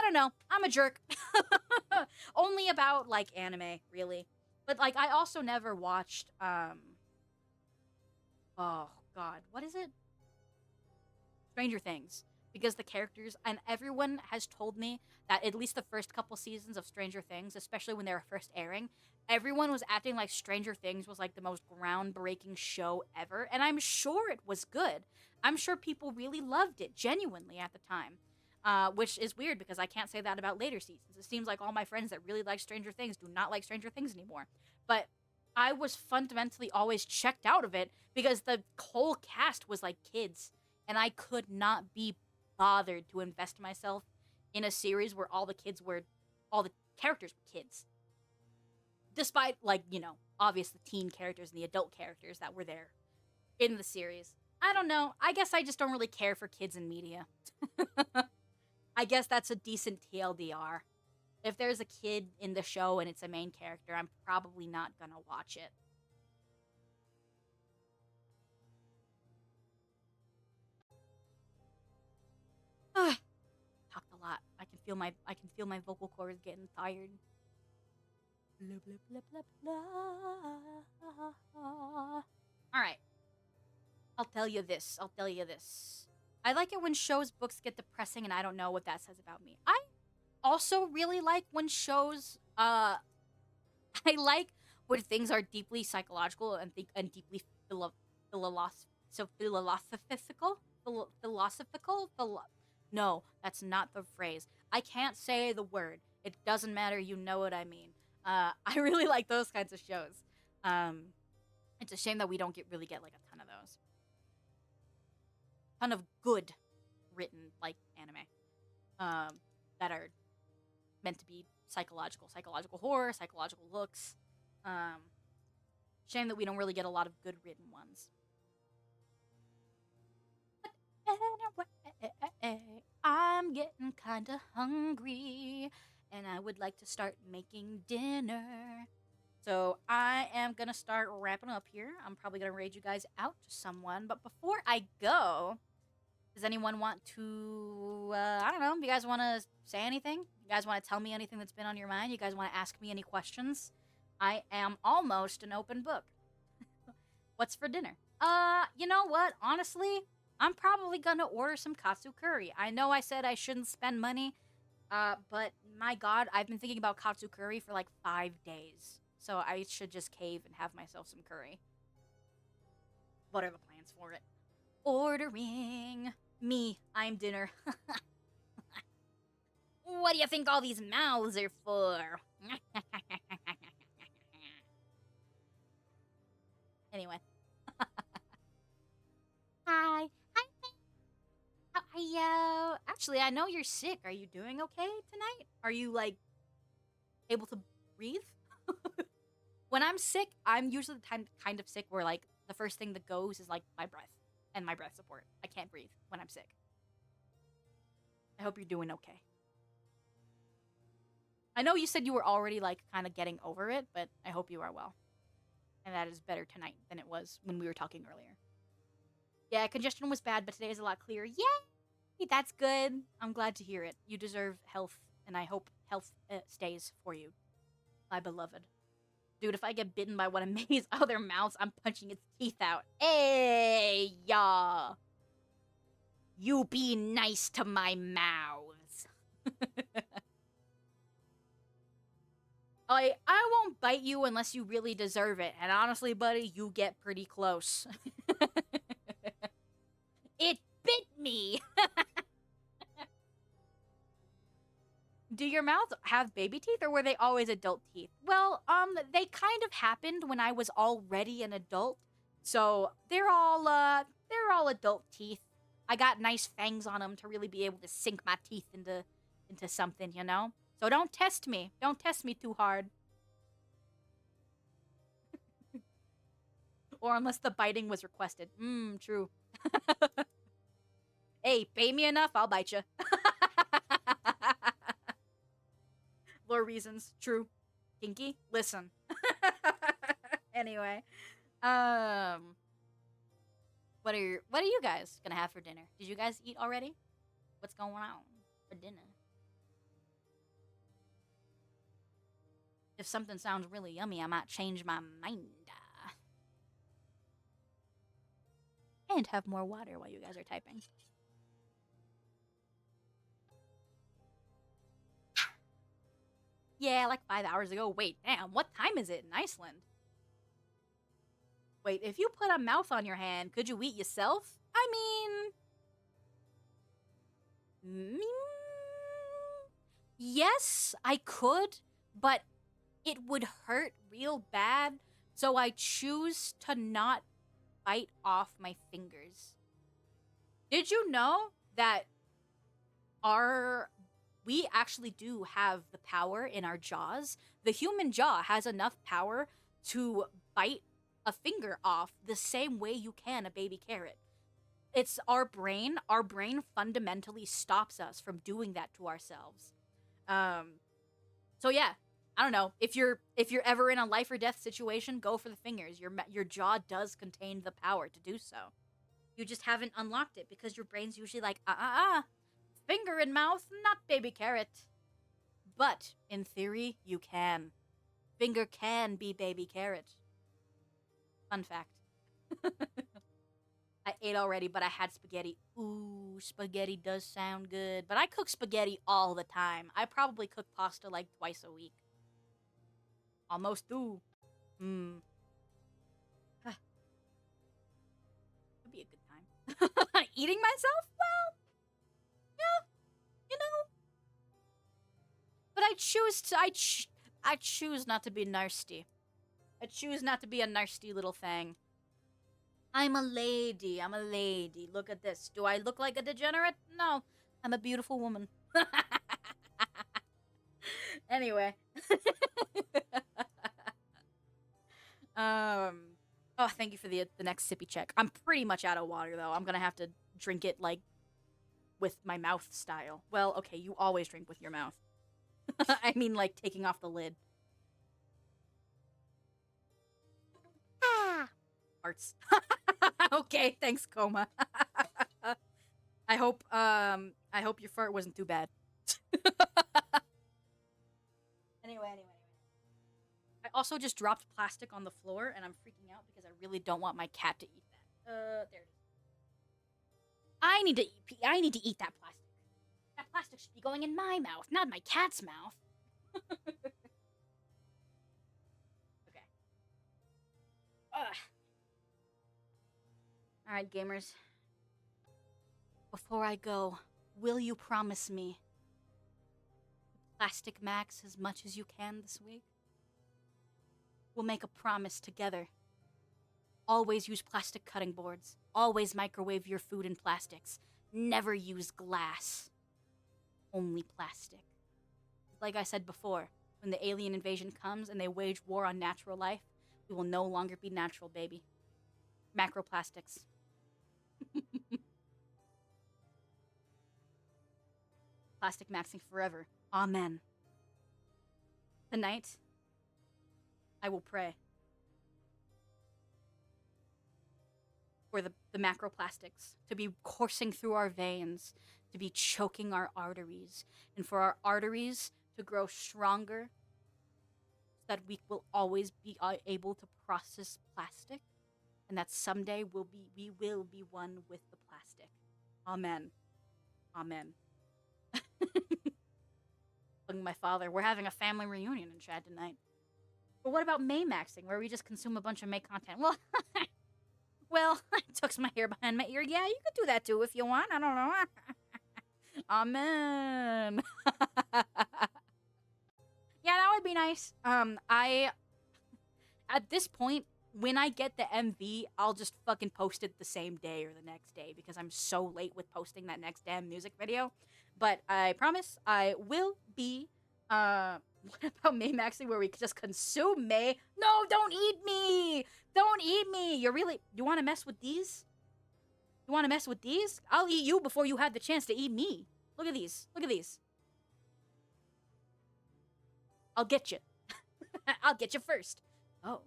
don't know. I'm a jerk. Only about like anime, really. But like I also never watched oh god, what is it? Stranger Things. Because the characters, and everyone has told me that at least the first couple seasons of Stranger Things, especially when they were first airing, everyone was acting like Stranger Things was like the most groundbreaking show ever, and I'm sure it was good. I'm sure people really loved it, genuinely, at the time. Which is weird because I can't say that about later seasons. It seems like all my friends that really like Stranger Things do not like Stranger Things anymore. But I was fundamentally always checked out of it because the whole cast was like kids, and I could not be bothered to invest myself in a series where all the characters were kids. Despite, like, obvious the teen characters and the adult characters that were there in the series. I don't know. I guess I just don't really care for kids in media. I guess that's a decent TLDR. If there's a kid in the show and it's a main character, I'm probably not gonna watch it. Talked a lot. I can feel my vocal cords getting tired. Blah, blah, blah, blah, blah. All right. I'll tell you this. I like it when shows, books get depressing, and I don't know what that says about me. I also really like when shows. I like when things are deeply psychological and deeply philosophical. No, that's not the phrase. I can't say the word. It doesn't matter. You know what I mean. I really like those kinds of shows. It's a shame that we don't really get like a ton of those. Ton of good written like anime that are meant to be psychological horror, psychological looks. Shame that we don't really get a lot of good written ones. But anyway, I'm getting kind of hungry and I would like to start making dinner. So I am going to start wrapping up here. I'm probably going to raid you guys out to someone. But before I go, does anyone want to, I don't know, you guys want to say anything? You guys want to tell me anything that's been on your mind? You guys want to ask me any questions? I am almost an open book. What's for dinner? You know what? Honestly, I'm probably going to order some katsu curry. I know I said I shouldn't spend money, but my god, I've been thinking about katsu curry for like 5 days. So I should just cave and have myself some curry. What are the plans for it? Ordering. Me, I'm dinner. What do you think all these mouths are for? Anyway. Hi. Hi. Actually, I know you're sick. Are you doing okay tonight? Are you, like, able to breathe? When I'm sick, I'm usually the kind of sick where, like, the first thing that goes is, like, my breath and my breath support. I can't breathe when I'm sick. I hope you're doing okay. I know you said you were already, like, kind of getting over it, but I hope you are well. And that is better tonight than it was when we were talking earlier. Yeah, congestion was bad, but today is a lot clearer. Yay! That's good. I'm glad to hear it. You deserve health, and I hope health stays for you, my beloved. Dude, if I get bitten by one of May's other mouths, I'm punching its teeth out. Hey, ya! You be nice to my mouths. I won't bite you unless you really deserve it. And honestly, buddy, you get pretty close. It bit me! Do your mouths have baby teeth, or were they always adult teeth? Well, they kind of happened when I was already an adult, so they're all adult teeth. I got nice fangs on them to really be able to sink my teeth into something, you know? So don't test me. Don't test me too hard. Or unless the biting was requested. True. Hey, pay me enough, I'll bite you. Lore reasons, true. Kinky, listen. Anyway, what are you guys gonna have for dinner? Did you guys eat already? What's going on for dinner? If something sounds really yummy, I might change my mind. And have more water while you guys are typing. Yeah, like 5 hours ago. Wait, damn, what time is it in Iceland? Wait, if you put a mouth on your hand, could you eat yourself? I mean... yes, I could, but it would hurt real bad, so I choose to not bite off my fingers. Did you know that we actually do have the power in our jaws. The human jaw has enough power to bite a finger off the same way you can a baby carrot. It's our brain. Our brain fundamentally stops us from doing that to ourselves. So yeah, I don't know. If you're ever in a life or death situation, go for the fingers. Your jaw does contain the power to do so. You just haven't unlocked it because your brain's usually like, finger in mouth, not baby carrot. But in theory, you can. Finger can be baby carrot. Fun fact. I ate already, but I had spaghetti. Ooh, spaghetti does sound good. But I cook spaghetti all the time. I probably cook pasta like twice a week. Almost do. Could be a good time. Eating myself? Well, yeah, you know. But I choose not to be nasty. I choose not to be a nasty little thing. I'm a lady. I'm a lady. Look at this. Do I look like a degenerate? No. I'm a beautiful woman. Anyway. Oh, thank you for the next sippy check. I'm pretty much out of water though. I'm gonna have to drink it like with my mouth style. Well, okay, you always drink with your mouth. I mean like taking off the lid. Arts. Okay, thanks, Coma. I hope your fart wasn't too bad. Anyway. I also just dropped plastic on the floor and I'm freaking out because I really don't want my cat to eat that. There it is. I need to eat that plastic. That plastic should be going in my mouth, not my cat's mouth. Okay. Ugh. Alright, gamers. Before I go, will you promise me Plastic Max as much as you can this week? We'll make a promise together. Always use plastic cutting boards. Always microwave your food in plastics. Never use glass. Only plastic. Like I said before, when the alien invasion comes and they wage war on natural life, we will no longer be natural, baby. Macroplastics. Plastic maxing forever. Amen. Tonight, I will pray for the macroplastics to be coursing through our veins, to be choking our arteries, and for our arteries to grow stronger so that we will always be able to process plastic, and that someday we will be one with the plastic. Amen. Amen. Look, my father, we're having a family reunion in chat tonight. But what about Maymaxing, where we just consume a bunch of May content? Well, I tucks my hair behind my ear. Yeah, you could do that too if you want. I don't know. Amen. Yeah, that would be nice. At this point, when I get the MV, I'll just fucking post it the same day or the next day because I'm so late with posting that next damn music video. But I promise I will be, what about Maymaxing where we just consume May? No, don't eat me! Don't eat me! You want to mess with these? You want to mess with these? I'll eat you before you have the chance to eat me. Look at these. Look at these. I'll get you. I'll get you first. Oh.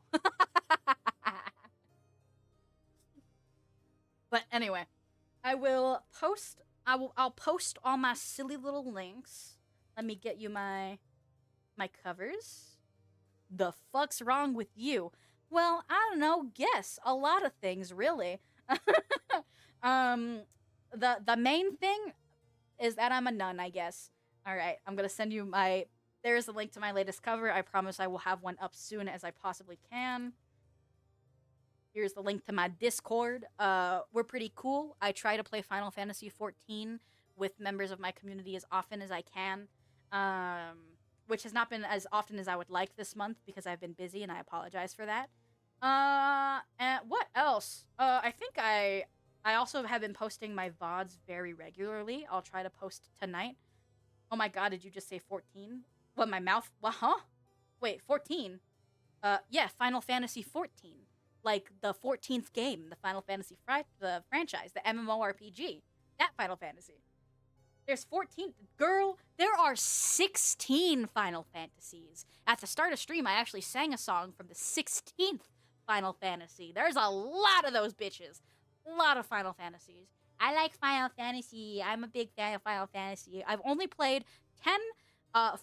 But anyway, I'll post all my silly little links. Let me get you my covers. The fuck's wrong with you? Well, I don't know, guess a lot of things really. The main thing is that I'm a nun, I guess. All right, I'm going to send you there's a link to my latest cover. I promise I will have one up soon as I possibly can. Here's the link to my Discord. We're pretty cool. I try to play Final Fantasy XIV with members of my community as often as I can, which has not been as often as I would like this month because I've been busy, and I apologize for that. And what else? I think I also have been posting my VODs very regularly. I'll try to post tonight. Oh my god, did you just say 14? What, my mouth? What, huh? Wait, 14? Yeah, Final Fantasy 14. Like the 14th game, the Final Fantasy the franchise, the MMORPG. That Final Fantasy. There's 14. Girl, there are 16 Final Fantasies. At the start of stream, I actually sang a song from the 16th Final Fantasy. There's a lot of those bitches. A lot of Final Fantasies. I like Final Fantasy. I'm a big fan of Final Fantasy. I've only played 10,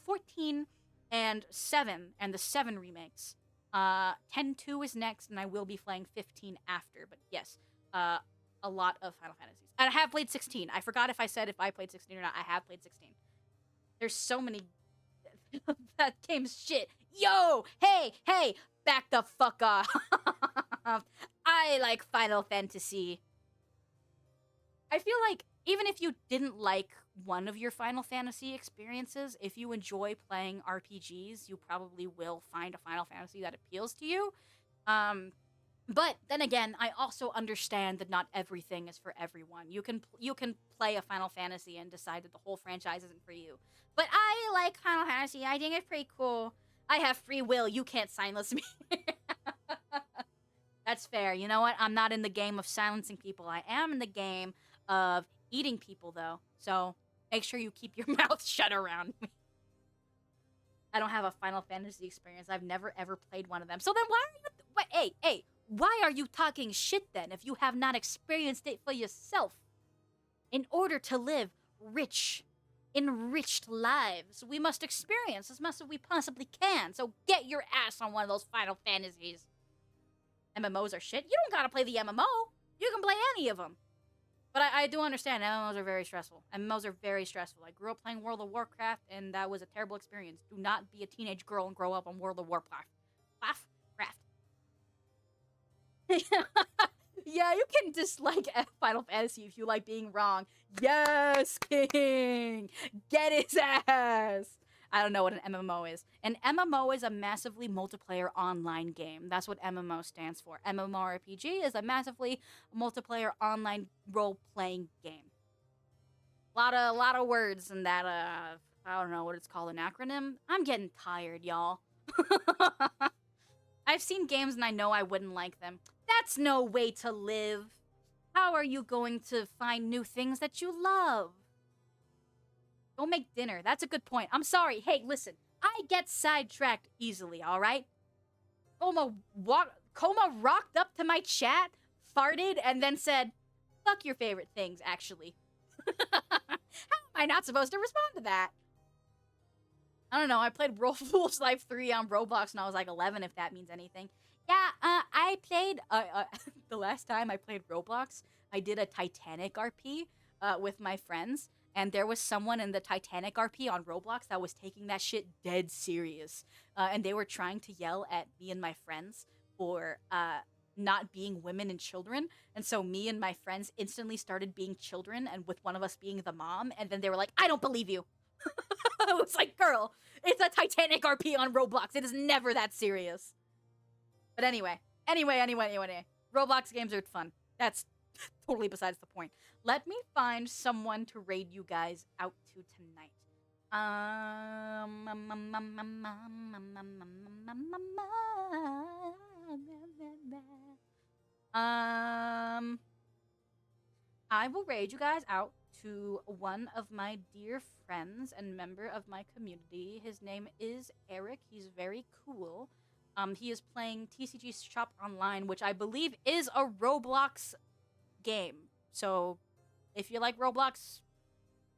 14, and 7, and the 7 remakes. 10-2 is next, and I will be playing 15 after. But yes, a lot of Final Fantasies. And I have played 16. I forgot if I said if I played 16 or not. I have played 16. There's so many. That game's shit. Yo, hey, back the fuck off. I like Final Fantasy. I feel like even if you didn't like one of your Final Fantasy experiences, if you enjoy playing RPGs, you probably will find a Final Fantasy that appeals to you. But then again, I also understand that not everything is for everyone. You can play a Final Fantasy and decide that the whole franchise isn't for you. But I like Final Fantasy. I think it's pretty cool. I have free will. You can't silence me. That's fair. You know what? I'm not in the game of silencing people. I am in the game of eating people, though. So make sure you keep your mouth shut around me. I don't have a Final Fantasy experience. I've never ever played one of them. So then why are you... Hey, why are you talking shit then if you have not experienced it for yourself? In order to live rich, enriched lives, we must experience as much as we possibly can. So get your ass on one of those Final Fantasies. MMOs are shit. You don't gotta play the MMO. You can play any of them. But I do understand MMOs are very stressful. MMOs are very stressful. I grew up playing World of Warcraft, and that was a terrible experience. Do not be a teenage girl and grow up on World of Warcraft. Yeah, you can dislike Final Fantasy if you like being wrong. Yes, King! Get his ass! I don't know what an MMO is. An MMO is a massively multiplayer online game. That's what MMO stands for. MMORPG is a massively multiplayer online role-playing game. Lot of words in that, I don't know what it's called, an acronym? I'm getting tired, y'all. I've seen games and I know I wouldn't like them. That's no way to live. How are you going to find new things that you love? Go make dinner. That's a good point. I'm sorry. Hey, listen. I get sidetracked easily, all right? Koma rocked up to my chat, farted, and then said, fuck your favorite things, actually. How am I not supposed to respond to that? I don't know. I played Wolf's Life 3 on Roblox when I was like 11, if that means anything. Yeah, I played, the last time I played Roblox, I did a Titanic RP with my friends, and there was someone in the Titanic RP on Roblox that was taking that shit dead serious. And they were trying to yell at me and my friends for not being women and children. And so me and my friends instantly started being children, and with one of us being the mom, and then they were like, I don't believe you. I was like, girl, it's a Titanic RP on Roblox. It is never that serious. But anyway. Roblox games are fun. That's totally besides the point. Let me find someone to raid you guys out to tonight. I will raid you guys out to one of my dear friends and member of my community. His name is Eric. He's very cool. He is playing TCG Shop Online, which I believe is a Roblox game. So, if you like Roblox,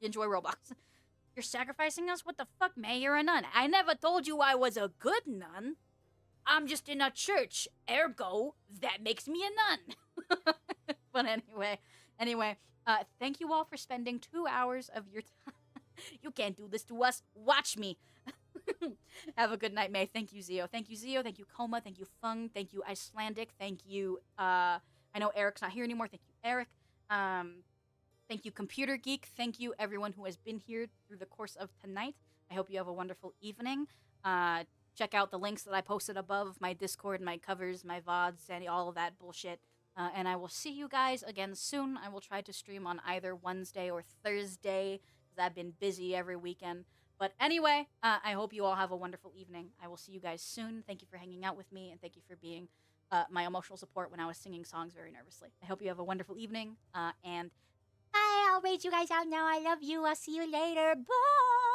enjoy Roblox. You're sacrificing us? What the fuck, man? You're a nun. I never told you I was a good nun. I'm just in a church. Ergo, that makes me a nun. But anyway, thank you all for spending 2 hours of your time. You can't do this to us. Watch me. Have a good night, May. Thank you, Zio. Thank you, Zio. Thank you, Coma. Thank you, Fung. Thank you, Icelandic. Thank you, I know Eric's not here anymore. Thank you, Eric. Thank you, Computer Geek. Thank you, everyone who has been here through the course of tonight. I hope you have a wonderful evening. Check out the links that I posted above, my Discord, my covers, my VODs, and all of that bullshit. And I will see you guys again soon. I will try to stream on either Wednesday or Thursday, because I've been busy every weekend. But anyway, I hope you all have a wonderful evening. I will see you guys soon. Thank you for hanging out with me, and thank you for being my emotional support when I was singing songs very nervously. I hope you have a wonderful evening, and I'll raise you guys out now. I love you. I'll see you later. Bye.